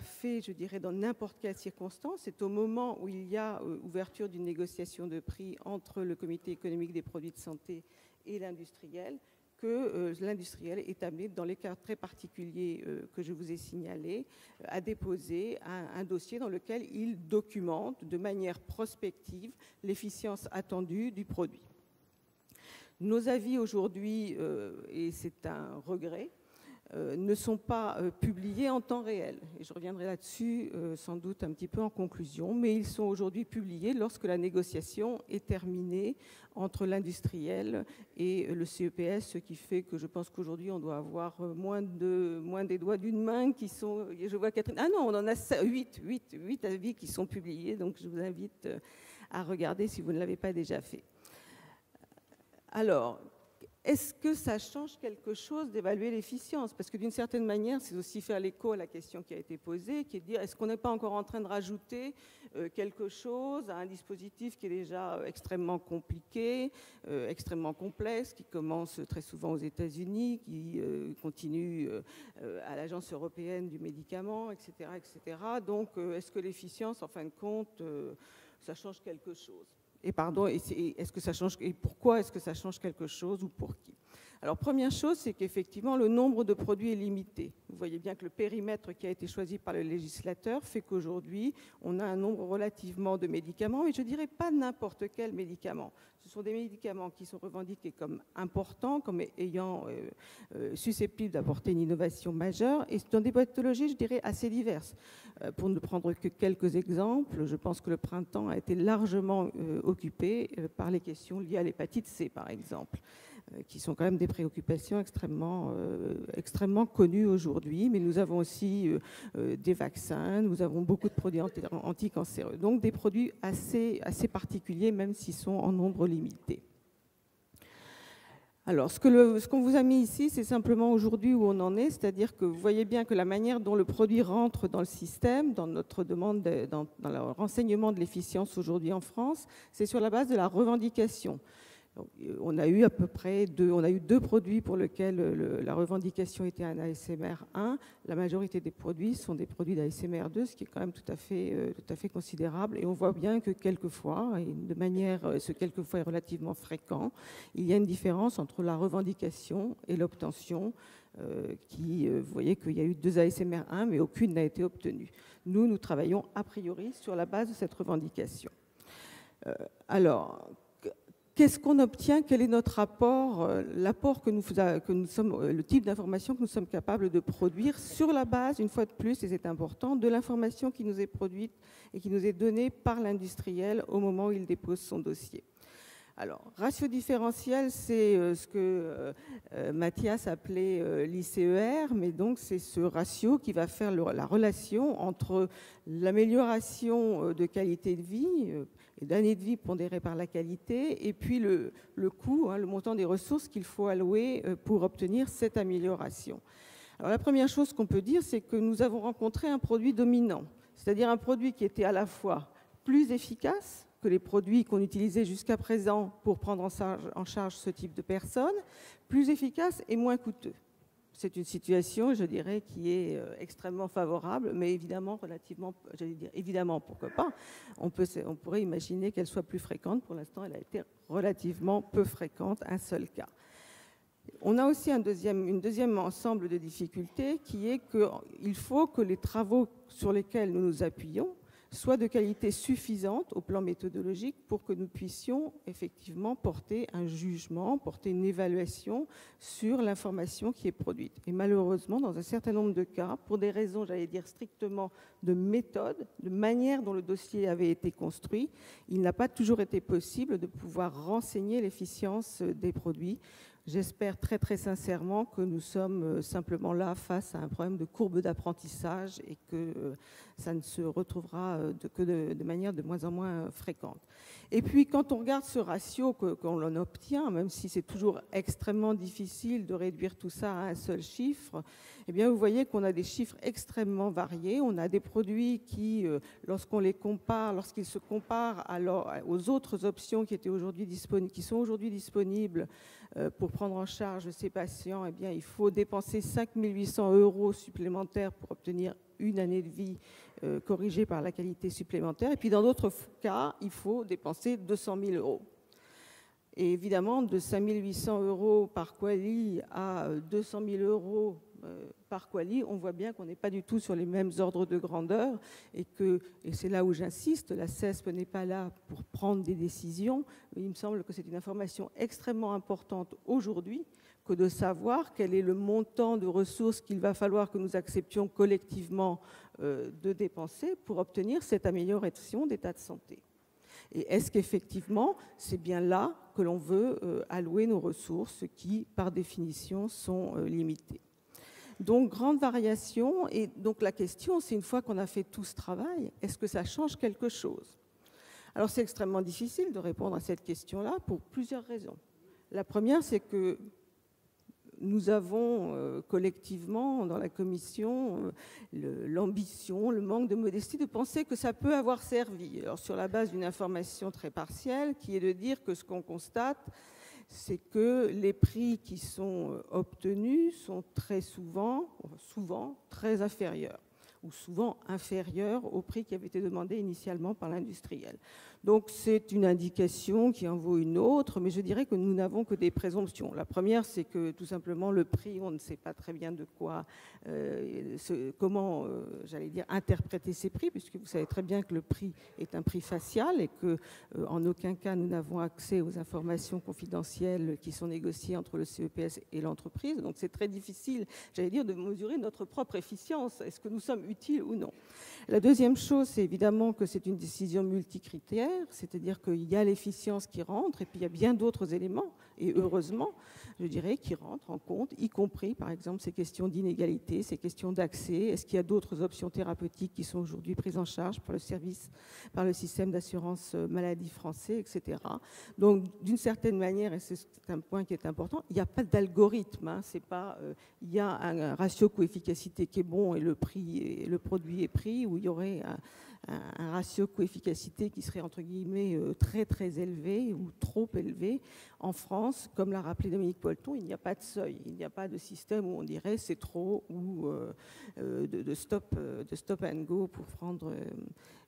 fait, je dirais, dans n'importe quelle circonstance. C'est au moment où il y a ouverture d'une négociation de prix entre le comité économique des produits de santé et l'industriel que l'industriel est amené, dans les cas très particuliers que je vous ai signalés, à déposer un dossier dans lequel il documente de manière prospective l'efficience attendue du produit. Nos avis aujourd'hui, et c'est un regret, ne sont pas publiés en temps réel. Et je reviendrai là-dessus sans doute un petit peu en conclusion, mais ils sont aujourd'hui publiés lorsque la négociation est terminée entre l'industriel et le CEPS, ce qui fait que je pense qu'aujourd'hui on doit avoir moins des doigts d'une main qui sont... Je vois Catherine... Ah non, on en a 8 avis qui sont publiés, donc je vous invite à regarder si vous ne l'avez pas déjà fait. Alors, est-ce que ça change quelque chose d'évaluer l'efficience? Parce que d'une certaine manière, c'est aussi faire l'écho à la question qui a été posée, qui est de dire, est-ce qu'on n'est pas encore en train de rajouter quelque chose à un dispositif qui est déjà extrêmement compliqué, extrêmement complexe, qui commence très souvent aux États-Unis, qui continue à l'Agence européenne du médicament, etc., etc. Donc, est-ce que l'efficience, en fin de compte, ça change quelque chose? Et pardon, est-ce que ça change, et pourquoi est-ce que ça change quelque chose ou pour qui? Alors, première chose, c'est qu'effectivement, le nombre de produits est limité. Vous voyez bien que le périmètre qui a été choisi par le législateur fait qu'aujourd'hui, on a un nombre relativement de médicaments, mais je ne dirais pas n'importe quel médicament. Ce sont des médicaments qui sont revendiqués comme importants, comme ayant susceptibles d'apporter une innovation majeure, et dans des pathologies, je dirais, assez diverses. Pour ne prendre que quelques exemples, je pense que le printemps a été largement occupé par les questions liées à l'hépatite C, par exemple, qui sont quand même des préoccupations extrêmement connues aujourd'hui, mais nous avons aussi des vaccins, nous avons beaucoup de produits anticancéreux, donc des produits assez particuliers, même s'ils sont en nombre limité. Alors, ce qu'on vous a mis ici, c'est simplement aujourd'hui où on en est, c'est-à-dire que vous voyez bien que la manière dont le produit rentre dans le système, dans notre demande, dans le renseignement de l'efficience aujourd'hui en France, c'est sur la base de la revendication. Donc, on a eu à peu près deux produits pour lesquels la revendication était un ASMR 1. La majorité des produits sont des produits d'ASMR 2, ce qui est quand même tout à fait considérable. Et on voit bien que quelquefois, et de manière, ce quelquefois est relativement fréquent, il y a une différence entre la revendication et l'obtention. Vous voyez qu'il y a eu 2 ASMR 1, mais aucune n'a été obtenue. Nous travaillons a priori sur la base de cette revendication. Alors, qu'est-ce qu'on obtient? Quel est notre rapport, l'apport que nous sommes, le type d'information que nous sommes capables de produire sur la base, une fois de plus, et c'est important, de l'information qui nous est produite et qui nous est donnée par l'industriel au moment où il dépose son dossier. Alors, ratio différentiel, c'est ce que Mathias appelait l'ICER, mais donc c'est ce ratio qui va faire la relation entre l'amélioration de qualité de vie et d'années de vie pondérées par la qualité, et puis le coût, le montant des ressources qu'il faut allouer pour obtenir cette amélioration. Alors, la première chose qu'on peut dire, c'est que nous avons rencontré un produit dominant, c'est-à-dire un produit qui était à la fois plus efficace que les produits qu'on utilisait jusqu'à présent pour prendre en charge ce type de personnes, plus efficace et moins coûteux. C'est une situation, je dirais, qui est extrêmement favorable, mais évidemment, relativement, j'allais dire, évidemment, pourquoi pas, on pourrait imaginer qu'elle soit plus fréquente. Pour l'instant, elle a été relativement peu fréquente, un seul cas. On a aussi un deuxième ensemble de difficultés qui est qu'il faut que les travaux sur lesquels nous nous appuyons soit de qualité suffisante au plan méthodologique pour que nous puissions effectivement porter un jugement, porter une évaluation sur l'information qui est produite. Et malheureusement, dans un certain nombre de cas, pour des raisons, j'allais dire, strictement de méthode, de manière dont le dossier avait été construit, il n'a pas toujours été possible de pouvoir renseigner l'efficience des produits. J'espère très très sincèrement que nous sommes simplement là face à un problème de courbe d'apprentissage et que ça ne se retrouvera que de manière de moins en moins fréquente. Et puis quand on regarde ce ratio qu'on en obtient, même si c'est toujours extrêmement difficile de réduire tout ça à un seul chiffre, eh bien vous voyez qu'on a des chiffres extrêmement variés. On a des produits qui, lorsqu'on les compare, lorsqu'ils se comparent aux autres options qui sont aujourd'hui disponibles pour prendre en charge ces patients, eh bien, il faut dépenser 5 800 € supplémentaires pour obtenir une année de vie corrigée par la qualité supplémentaire. Et puis dans d'autres cas, il faut dépenser 200 000 €. Et évidemment, de 5 800 € par QALY à 200 000 € par QALY, on voit bien qu'on n'est pas du tout sur les mêmes ordres de grandeur et c'est là où j'insiste, la CESP n'est pas là pour prendre des décisions. Il me semble que c'est une information extrêmement importante aujourd'hui que de savoir quel est le montant de ressources qu'il va falloir que nous acceptions collectivement de dépenser pour obtenir cette amélioration d'état de santé. Et est-ce qu'effectivement, c'est bien là que l'on veut allouer nos ressources qui, par définition, sont limitées? Donc, grande variation. Et donc, la question, c'est une fois qu'on a fait tout ce travail, est-ce que ça change quelque chose? Alors, c'est extrêmement difficile de répondre à cette question-là pour plusieurs raisons. La première, c'est que nous avons collectivement dans la commission l'ambition, le manque de modestie de penser que ça peut avoir servi. Alors, sur la base d'une information très partielle, qui est de dire que ce qu'on constate, c'est que les prix qui sont obtenus sont très souvent très inférieurs, ou souvent inférieurs au prix qui avait été demandé initialement par l'industriel. Donc c'est une indication qui en vaut une autre, mais je dirais que nous n'avons que des présomptions. La première, c'est que tout simplement le prix, on ne sait pas très bien de quoi, comment, j'allais dire, interpréter ces prix, puisque vous savez très bien que le prix est un prix facial et que en aucun cas nous n'avons accès aux informations confidentielles qui sont négociées entre le CEPS et l'entreprise. Donc c'est très difficile, j'allais dire, de mesurer notre propre efficience. Est-ce que nous sommes utiles ou non? La deuxième chose, c'est évidemment que c'est une décision multicritère, c'est-à-dire qu'il y a l'efficience qui rentre et puis il y a bien d'autres éléments, et heureusement, je dirais, qui rentrent en compte, y compris, par exemple, ces questions d'inégalité, ces questions d'accès. Est-ce qu'il y a d'autres options thérapeutiques qui sont aujourd'hui prises en charge par le système d'assurance maladie français, etc. Donc, d'une certaine manière, et c'est un point qui est important, il n'y a pas d'algorithme. Hein, c'est pas, il y a un ratio coût-efficacité qui est bon et le produit est pris, où il y aurait un ratio coût-efficacité qui serait entre guillemets très très élevé ou trop élevé. En France, comme l'a rappelé Dominique Polton, il n'y a pas de seuil, il n'y a pas de système où on dirait c'est trop ou de stop and go pour prendre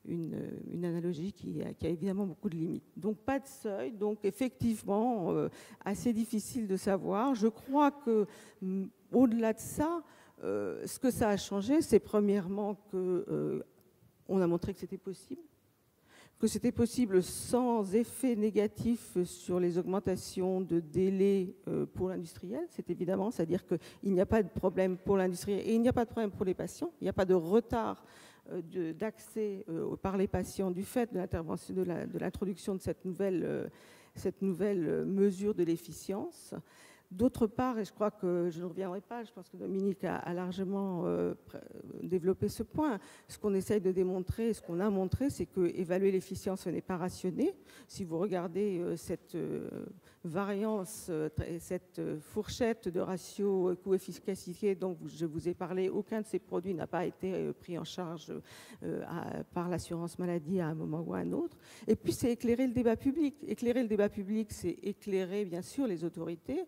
une analogie qui a évidemment beaucoup de limites. Donc pas de seuil, donc effectivement assez difficile de savoir. Je crois que au-delà de ça, ce que ça a changé, c'est premièrement que on a montré que c'était possible sans effet négatif sur les augmentations de délais pour l'industriel, c'est évidemment, c'est-à-dire qu'il n'y a pas de problème pour l'industriel et il n'y a pas de problème pour les patients, il n'y a pas de retard d'accès par les patients du fait de l'intervention, de l'introduction de cette nouvelle mesure de l'efficience. D'autre part, et je crois que je ne reviendrai pas, je pense que Dominique a largement développé ce point, ce qu'on essaye de démontrer, ce qu'on a montré, c'est que évaluer l'efficience, ce n'est pas rationné. Si vous regardez cette variance, cette fourchette de ratio coût-efficacité dont je vous ai parlé, aucun de ces produits n'a pas été pris en charge par l'assurance maladie à un moment ou à un autre. Et puis, c'est éclairer le débat public. Éclairer le débat public, c'est éclairer, bien sûr, les autorités,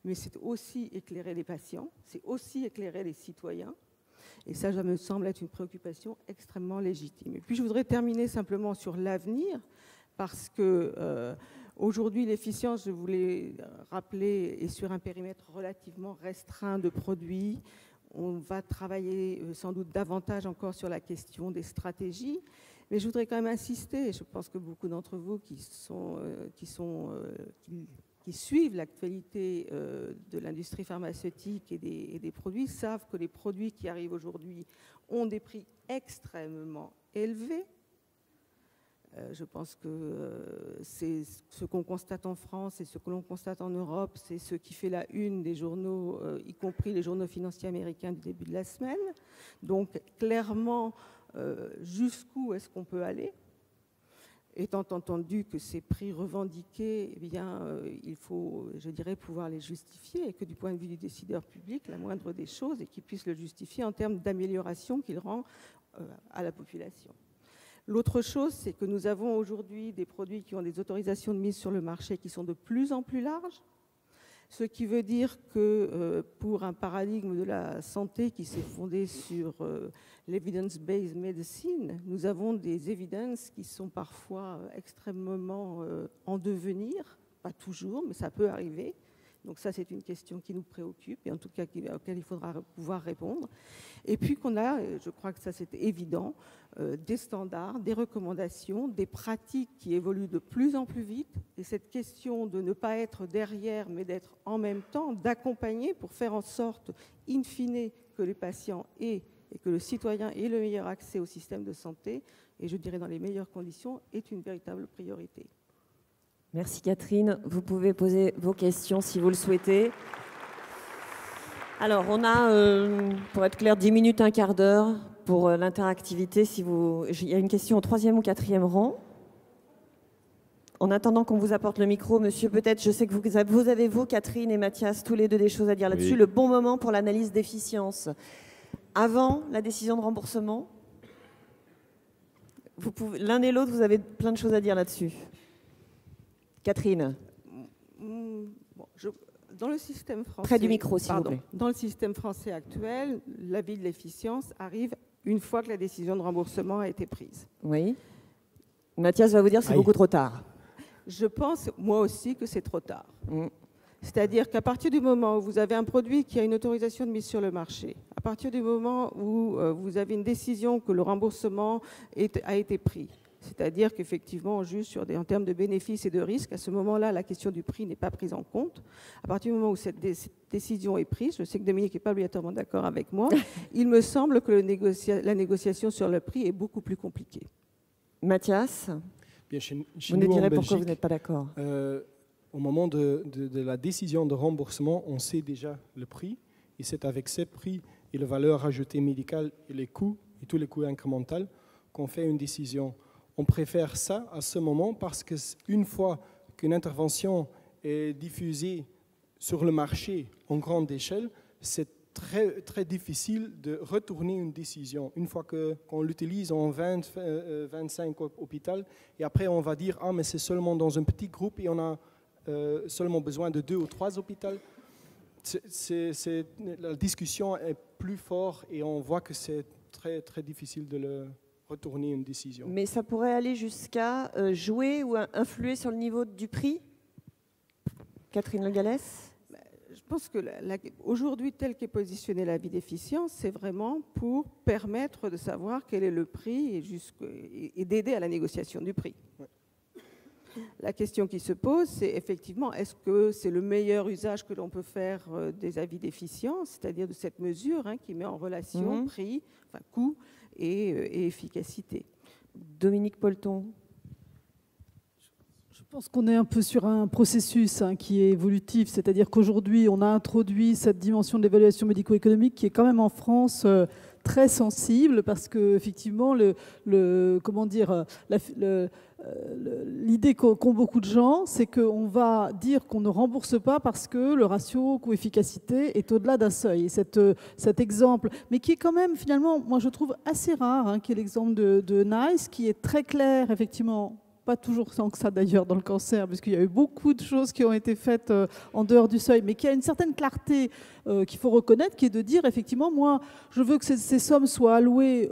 mais c'est aussi éclairer les patients, c'est aussi éclairer les citoyens. Et ça me semble être une préoccupation extrêmement légitime. Et puis, je voudrais terminer simplement sur l'avenir, parce que aujourd'hui, l'efficience, je voulais rappeler, est sur un périmètre relativement restreint de produits. On va travailler sans doute davantage encore sur la question des stratégies. Mais je voudrais quand même insister, et je pense que beaucoup d'entre vous qui suivent l'actualité de l'industrie pharmaceutique et des produits savent que les produits qui arrivent aujourd'hui ont des prix extrêmement élevés. Je pense que c'est ce qu'on constate en France et ce que l'on constate en Europe, c'est ce qui fait la une des journaux, y compris les journaux financiers américains du début de la semaine. Donc clairement, jusqu'où est-ce qu'on peut aller ? Étant entendu que ces prix revendiqués, eh bien, il faut, je dirais, pouvoir les justifier et que du point de vue du décideur public, la moindre des choses est qu'il puisse le justifier en termes d'amélioration qu'il rend à la population. L'autre chose, c'est que nous avons aujourd'hui des produits qui ont des autorisations de mise sur le marché qui sont de plus en plus larges. Ce qui veut dire que pour un paradigme de la santé qui s'est fondé sur l'evidence-based medicine, nous avons des evidences qui sont parfois extrêmement en devenir, pas toujours, mais ça peut arriver. Donc ça, c'est une question qui nous préoccupe et en tout cas auquel il faudra pouvoir répondre. Et puis qu'on a, je crois que ça c'est évident, des standards, des recommandations, des pratiques qui évoluent de plus en plus vite. Et cette question de ne pas être derrière, mais d'être en même temps, d'accompagner pour faire en sorte, in fine, que les patients aient et que le citoyen ait le meilleur accès au système de santé, et je dirais dans les meilleures conditions, est une véritable priorité. Merci Catherine. Vous pouvez poser vos questions si vous le souhaitez. Alors, on a, pour être clair, 10 minutes, un quart d'heure pour l'interactivité. Il y a une question au 3e ou 4e rang. En attendant qu'on vous apporte le micro, monsieur, peut-être, je sais que vous avez, vous, Catherine et Mathias, tous les deux des choses à dire là-dessus. Oui. Le bon moment pour l'analyse d'efficience. Avant la décision de remboursement, l'un et l'autre, vous avez plein de choses à dire là-dessus. Catherine. Dans le système français, près du micro, s'il vous plaît. Dans le système français actuel, l'avis de l'efficience arrive une fois que la décision de remboursement a été prise. Oui. Mathias va vous dire que c'est beaucoup trop tard. Je pense, moi aussi, que c'est trop tard. C'est-à-dire qu'à partir du moment où vous avez un produit qui a une autorisation de mise sur le marché, à partir du moment où vous avez une décision que le remboursement a été pris, c'est-à-dire qu'effectivement, on juge en termes de bénéfices et de risques. À ce moment-là, la question du prix n'est pas prise en compte. À partir du moment où cette décision est prise, je sais que Dominique n'est pas obligatoirement d'accord avec moi, il me semble que la négociation sur le prix est beaucoup plus compliquée. Mathias, bien, chez vous nous direz pourquoi vous n'êtes pas d'accord. Au moment de la décision de remboursement, on sait déjà le prix. Et c'est avec ce prix et la valeur ajoutée médicale et les coûts, et tous les coûts incrémentaux, qu'on fait une décision. On préfère ça à ce moment parce qu'une fois qu'une intervention est diffusée sur le marché en grande échelle, c'est très, très difficile de retourner une décision. Une fois qu'on l'utilise en 25 hôpitaux, et après on va dire « Ah, mais c'est seulement dans un petit groupe et on a seulement besoin de 2 ou 3 hôpitaux ». La discussion est plus forte et on voit que c'est très, très difficile de retourner une décision. Mais ça pourrait aller jusqu'à jouer ou influer sur le niveau du prix? Catherine Le Gallès? Je pense que aujourd'hui, tel qu'est positionné l'avis d'efficience, c'est vraiment pour permettre de savoir quel est le prix et d'aider à la négociation du prix. Ouais. La question qui se pose, c'est effectivement, est-ce que c'est le meilleur usage que l'on peut faire des avis d'efficience, c'est-à-dire de cette mesure qui met en relation prix, enfin coût et efficacité. Dominique Polton. Je pense qu'on est un peu sur un processus qui est évolutif, c'est-à-dire qu'aujourd'hui, on a introduit cette dimension de l'évaluation médico-économique qui est quand même en France très sensible parce que effectivement, l'idée qu'ont beaucoup de gens, c'est qu'on va dire qu'on ne rembourse pas parce que le ratio coût-efficacité est au-delà d'un seuil. Et cet exemple, mais qui est quand même finalement, moi je trouve assez rare, qui est l'exemple de NICE, qui est très clair, effectivement. Pas toujours sans que ça d'ailleurs dans le cancer, puisqu'il y a eu beaucoup de choses qui ont été faites en dehors du seuil, mais qui a une certaine clarté qu'il faut reconnaître, qui est de dire effectivement, moi, je veux que ces sommes soient allouées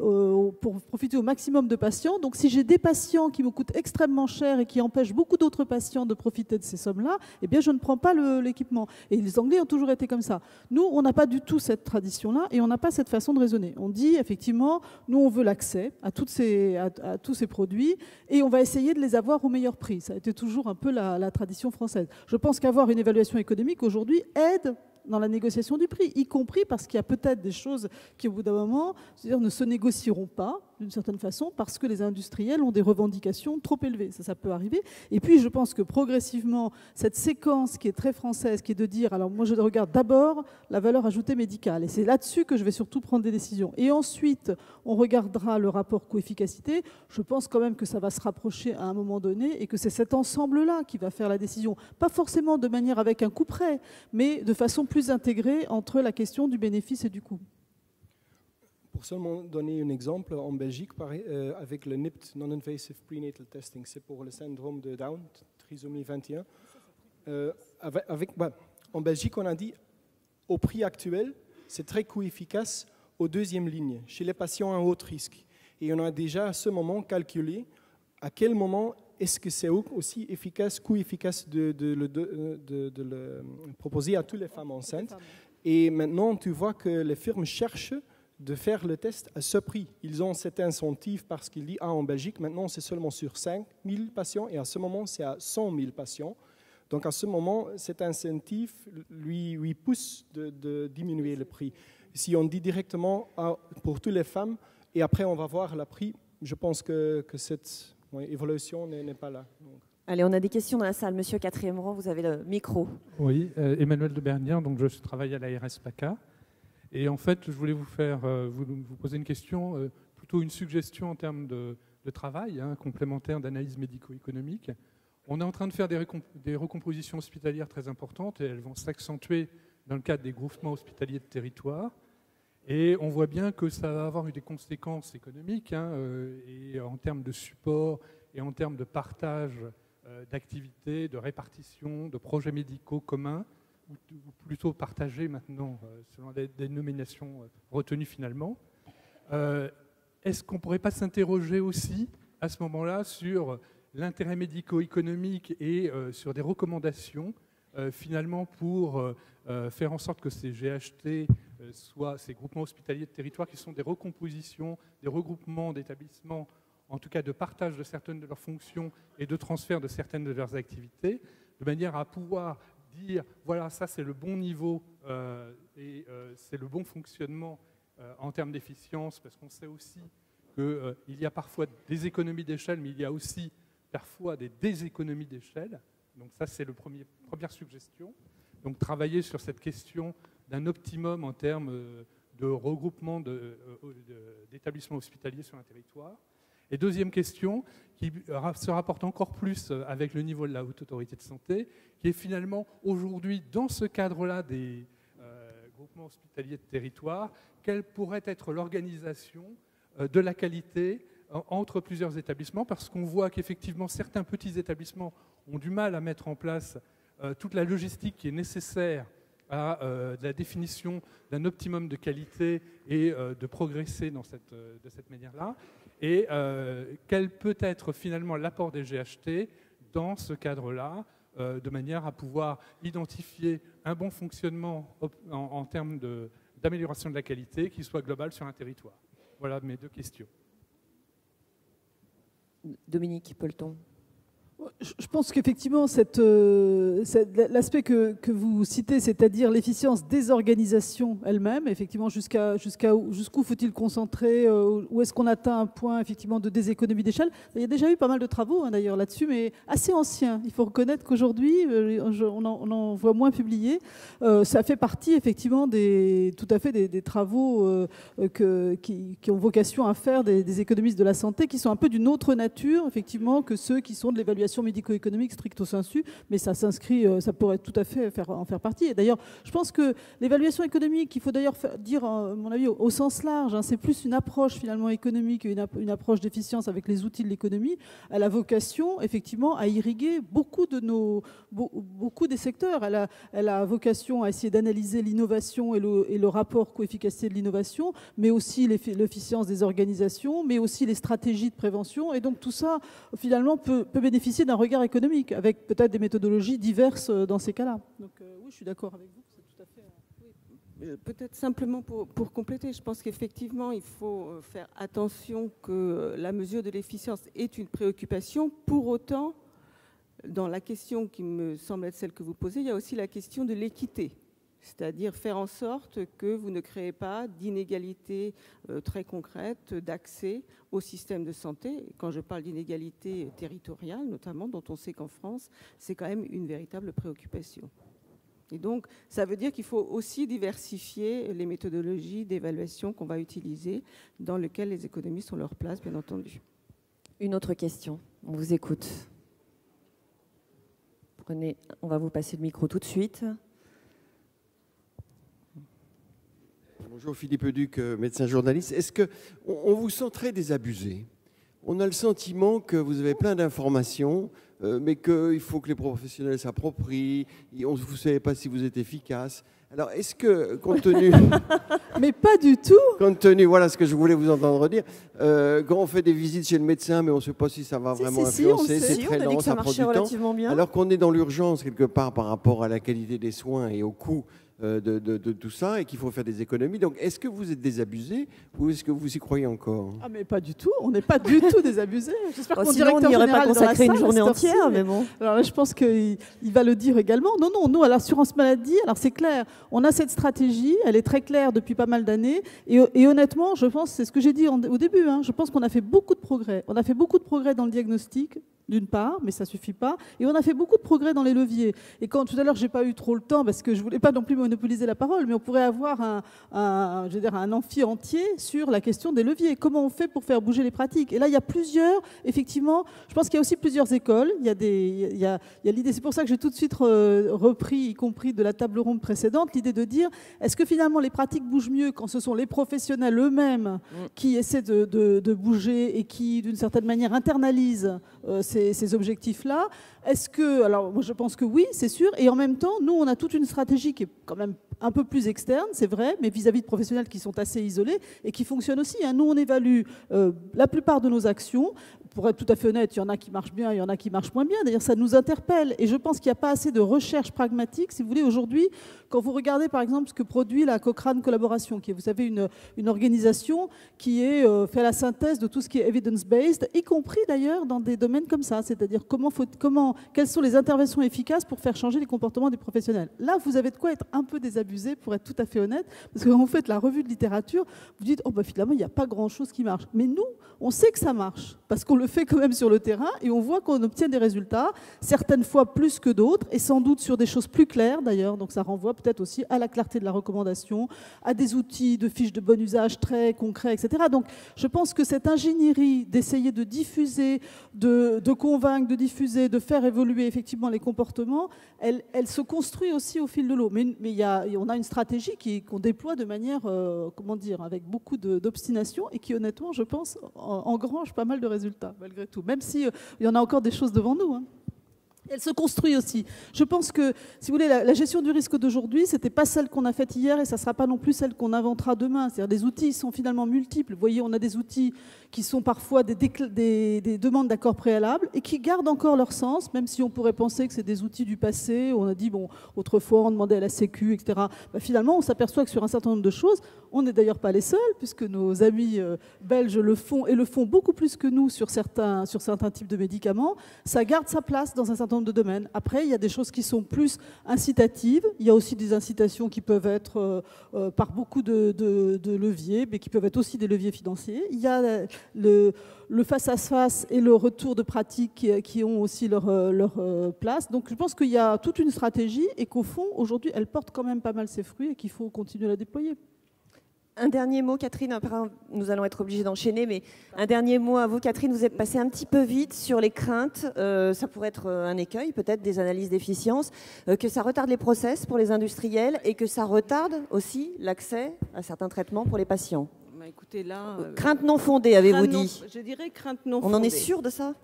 pour profiter au maximum de patients. Donc si j'ai des patients qui me coûtent extrêmement cher et qui empêchent beaucoup d'autres patients de profiter de ces sommes-là, eh bien je ne prends pas l'équipement. Et les Anglais ont toujours été comme ça. Nous, on n'a pas du tout cette tradition-là et on n'a pas cette façon de raisonner. On dit effectivement, nous on veut l'accès à tous ces produits et on va essayer de les avoir au meilleur prix. Ça a été toujours un peu la tradition française. Je pense qu'avoir une évaluation économique aujourd'hui aide dans la négociation du prix, y compris parce qu'il y a peut-être des choses qui, au bout d'un moment, c'est-à-dire ne se négocieront pas, d'une certaine façon, parce que les industriels ont des revendications trop élevées. Ça peut arriver. Et puis, je pense que progressivement, cette séquence qui est très française, qui est de dire, alors moi, je regarde d'abord la valeur ajoutée médicale, et c'est là-dessus que je vais surtout prendre des décisions. Et ensuite, on regardera le rapport coût-efficacité. Je pense quand même que ça va se rapprocher à un moment donné, et que c'est cet ensemble-là qui va faire la décision. Pas forcément de manière avec un coût près, mais de façon plus intégrée entre la question du bénéfice et du coût. Pour seulement donner un exemple, en Belgique, avec le NIPT, Non-Invasive Prenatal Testing, c'est pour le syndrome de Down, trisomie 21. en Belgique, on a dit, au prix actuel, c'est très coût-efficace aux deuxième ligne, chez les patients à haut risque. Et on a déjà à ce moment calculé à quel moment est-ce que c'est aussi efficace, coût-efficace de le proposer à toutes les femmes enceintes. Et maintenant, tu vois que les firmes cherchent de faire le test à ce prix. Ils ont cet incentive parce qu'ils disent, en Belgique, maintenant, c'est seulement sur 5 000 patients et à ce moment, c'est à 100 000 patients. Donc, à ce moment, cet incentive lui pousse de diminuer le prix. Si on dit directement pour toutes les femmes, et après, on va voir le prix, je pense que cette évolution n'est pas là. Donc. Allez, on a des questions dans la salle. Monsieur 4e rang, vous avez le micro. Oui, Emmanuel de Bernière, donc je travaille à la RS-PACA. Et en fait, je voulais vous poser une question, plutôt une suggestion en termes de travail, complémentaire d'analyse médico-économique. On est en train de faire des recompositions hospitalières très importantes et elles vont s'accentuer dans le cadre des groupements hospitaliers de territoire. Et on voit bien que ça va avoir eu des conséquences économiques et en termes de support et en termes de partage d'activités, de répartition, de projets médicaux communs, ou plutôt partagés maintenant selon les dénominations retenues finalement. Est-ce qu'on ne pourrait pas s'interroger aussi à ce moment-là sur l'intérêt médico-économique et sur des recommandations finalement pour faire en sorte que ces GHT soient ces groupements hospitaliers de territoire qui sont des recompositions, des regroupements d'établissements, en tout cas de partage de certaines de leurs fonctions et de transfert de certaines de leurs activités, de manière à pouvoir dire, voilà, ça c'est le bon niveau et c'est le bon fonctionnement en termes d'efficience, parce qu'on sait aussi qu'il y a parfois des économies d'échelle, mais il y a aussi parfois des déséconomies d'échelle. Donc ça, c'est la première suggestion. Donc travailler sur cette question d'un optimum en termes de regroupement d'établissements hospitaliers sur un territoire. Et deuxième question, qui se rapporte encore plus avec le niveau de la Haute Autorité de Santé, qui est finalement aujourd'hui, dans ce cadre-là des groupements hospitaliers de territoire, quelle pourrait être l'organisation de la qualité entre plusieurs établissements, parce qu'on voit qu'effectivement certains petits établissements ont du mal à mettre en place toute la logistique qui est nécessaire à la définition d'un optimum de qualité et de progresser de cette manière-là. Et quel peut être finalement l'apport des GHT dans ce cadre-là, de manière à pouvoir identifier un bon fonctionnement en termes d'amélioration de la qualité qui soit global sur un territoire. Voilà mes deux questions. Dominique Pelleton. Je pense qu'effectivement, l'aspect que vous citez, c'est-à-dire l'efficience des organisations elles-mêmes, effectivement, jusqu'où faut-il concentrer, où est-ce qu'on atteint un point effectivement de déséconomie d'échelle. Il y a déjà eu pas mal de travaux d'ailleurs là-dessus, mais assez anciens. Il faut reconnaître qu'aujourd'hui, on en voit moins publiés. Ça fait partie effectivement tout à fait des travaux qui ont vocation à faire des économistes de la santé qui sont un peu d'une autre nature, effectivement, que ceux qui sont de l'évaluation médico-économique stricto sensu, mais ça pourrait tout à fait en faire partie. Et d'ailleurs, je pense que l'évaluation économique, il faut d'ailleurs dire, à mon avis, au sens large, c'est plus une approche finalement économique, une approche d'efficience avec les outils de l'économie. Elle a vocation, effectivement, à irriguer beaucoup des secteurs. Elle a vocation à essayer d'analyser l'innovation et le rapport coût-efficacité de l'innovation, mais aussi l'efficience des organisations, mais aussi les stratégies de prévention. Et donc tout ça, finalement, peut bénéficier d'un regard économique, avec peut-être des méthodologies diverses dans ces cas-là. Donc oui, je suis d'accord avec vous. C'est tout à fait, oui. Peut-être simplement pour compléter, je pense qu'effectivement, il faut faire attention que la mesure de l'efficience est une préoccupation. Pour autant, dans la question qui me semble être celle que vous posez, il y a aussi la question de l'équité. C'est-à-dire faire en sorte que vous ne créez pas d'inégalités très concrètes d'accès au système de santé. Quand je parle d'inégalités territoriales, notamment, dont on sait qu'en France, c'est quand même une véritable préoccupation. Et donc, ça veut dire qu'il faut aussi diversifier les méthodologies d'évaluation qu'on va utiliser, dans lesquelles les économistes ont leur place, bien entendu. Une autre question, on vous écoute. On va vous passer le micro tout de suite. Bonjour Philippe Duc, médecin journaliste. Est-ce qu'on vous sent très désabusé? On a le sentiment que vous avez plein d'informations, mais qu'il faut que les professionnels s'approprient, vous ne savez pas si vous êtes efficace. Alors, est-ce que, compte tenu... Mais pas du tout. Compte tenu, voilà ce que je voulais vous entendre dire, quand on fait des visites chez le médecin, mais on ne sait pas si ça va vraiment influencer, c'est très lent, ça prend du temps. Alors qu'on est dans l'urgence quelque part par rapport à la qualité des soins et au coût de tout ça, et qu'il faut faire des économies. Donc, est-ce que vous êtes désabusé ou est-ce que vous y croyez encore? Ah, mais pas du tout. On n'est pas du tout désabusés. J'espère que mon sinon, directeur on n'y aurait pas général consacré dans la une journée entière, mais bon. Alors là, je pense qu'il va le dire également. Non, non, nous, à l'assurance maladie, alors c'est clair, on a cette stratégie, elle est très claire depuis pas mal d'années, et honnêtement, je pense, c'est ce que j'ai dit au début, je pense qu'on a fait beaucoup de progrès. On a fait beaucoup de progrès dans le diagnostic, d'une part, mais ça ne suffit pas. Et on a fait beaucoup de progrès dans les leviers. Et quand tout à l'heure, je n'ai pas eu trop le temps, parce que je ne voulais pas non plus monopoliser la parole, mais on pourrait avoir un amphi entier sur la question des leviers. Comment on fait pour faire bouger les pratiques? Et là, il y a plusieurs, effectivement, je pense qu'il y a aussi plusieurs écoles. Il y a l'idée, c'est pour ça que j'ai tout de suite repris, y compris de la table ronde précédente, l'idée de dire, est-ce que finalement les pratiques bougent mieux quand ce sont les professionnels eux-mêmes qui essaient de bouger et qui, d'une certaine manière, internalisent ces objectifs-là? Est-ce que, alors moi je pense que oui, c'est sûr, et en même temps, nous on a toute une stratégie qui est quand même un peu plus externe, c'est vrai, mais vis-à-vis de professionnels qui sont assez isolés et qui fonctionnent aussi. Nous on évalue la plupart de nos actions. Pour être tout à fait honnête, il y en a qui marchent bien, il y en a qui marchent moins bien. D'ailleurs, ça nous interpelle. Et je pense qu'il n'y a pas assez de recherche pragmatique. Si vous voulez, aujourd'hui, quand vous regardez, par exemple, ce que produit la Cochrane Collaboration, qui est, vous savez, une organisation qui fait la synthèse de tout ce qui est evidence-based, y compris d'ailleurs dans des domaines comme ça. C'est-à-dire quelles sont les interventions efficaces pour faire changer les comportements des professionnels. Là, vous avez de quoi être un peu désabusé, pour être tout à fait honnête, parce que quand vous faites la revue de littérature, vous dites, finalement, il n'y a pas grand-chose qui marche. Mais nous, on sait que ça marche, parce qu'on le fait quand même sur le terrain et on voit qu'on obtient des résultats, certaines fois plus que d'autres, et sans doute sur des choses plus claires d'ailleurs. Donc ça renvoie peut-être aussi à la clarté de la recommandation, à des outils de fiches de bon usage très concrets, etc. Donc je pense que cette ingénierie d'essayer de diffuser, de convaincre, de diffuser, de faire évoluer effectivement les comportements, elle se construit aussi au fil de l'eau. Mais on a une stratégie qu'on déploie de manière, avec beaucoup d'obstination et qui honnêtement, je pense, engrange pas mal de résultats, malgré tout, même s'il y en a encore des choses devant nous. Elle se construit aussi. Je pense que, si vous voulez, la gestion du risque d'aujourd'hui, ce n'était pas celle qu'on a faite hier et ça ne sera pas non plus celle qu'on inventera demain. C'est-à-dire les outils sont finalement multiples. Vous voyez, on a des outils qui sont parfois des demandes d'accord préalables et qui gardent encore leur sens, même si on pourrait penser que c'est des outils du passé. On a dit, autrefois, on demandait à la Sécu, etc. Finalement, on s'aperçoit que sur un certain nombre de choses, on n'est d'ailleurs pas les seuls, puisque nos amis belges le font et le font beaucoup plus que nous sur certains types de médicaments. Ça garde sa place dans un certain nombre de domaines. Après, il y a des choses qui sont plus incitatives. Il y a aussi des incitations qui peuvent être par beaucoup de leviers, mais qui peuvent être aussi des leviers financiers. Il y a le face-à-face et le retour de pratique qui ont aussi leur place. Donc je pense qu'il y a toute une stratégie et qu'au fond, aujourd'hui, elle porte quand même pas mal ses fruits et qu'il faut continuer à la déployer. Un dernier mot, Catherine, après nous allons être obligés d'enchaîner, mais un dernier mot à vous, Catherine, vous êtes passée un petit peu vite sur les craintes, ça pourrait être un écueil peut-être des analyses d'efficience, que ça retarde les process pour les industriels et que ça retarde aussi l'accès à certains traitements pour les patients. Écoutez, là, crainte non fondée, avez-vous dit? Je dirais crainte non fondée. On en est sûr de ça?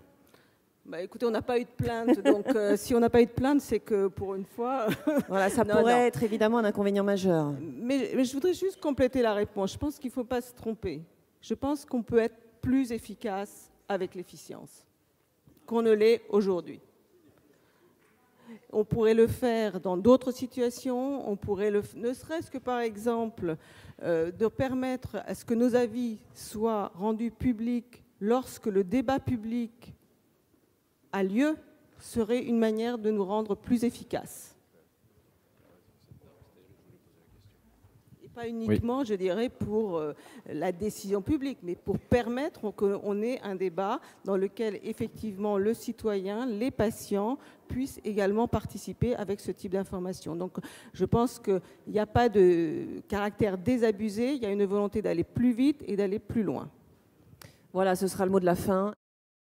Écoutez, on n'a pas eu de plainte, donc si on n'a pas eu de plainte, c'est que pour une fois... Voilà, ça pourrait être évidemment un inconvénient majeur. Mais je voudrais juste compléter la réponse. Je pense qu'il ne faut pas se tromper. Je pense qu'on peut être plus efficace avec l'efficience qu'on ne l'est aujourd'hui. On pourrait le faire dans d'autres situations, on pourrait ne serait-ce que par exemple de permettre à ce que nos avis soient rendus publics lorsque le débat public a lieu, serait une manière de nous rendre plus efficaces. Et pas uniquement, je dirais, pour la décision publique, mais pour permettre qu'on ait un débat dans lequel, effectivement, le citoyen, les patients puissent également participer avec ce type d'information. Donc, je pense qu'il n'y a pas de caractère désabusé, il y a une volonté d'aller plus vite et d'aller plus loin. Voilà, ce sera le mot de la fin.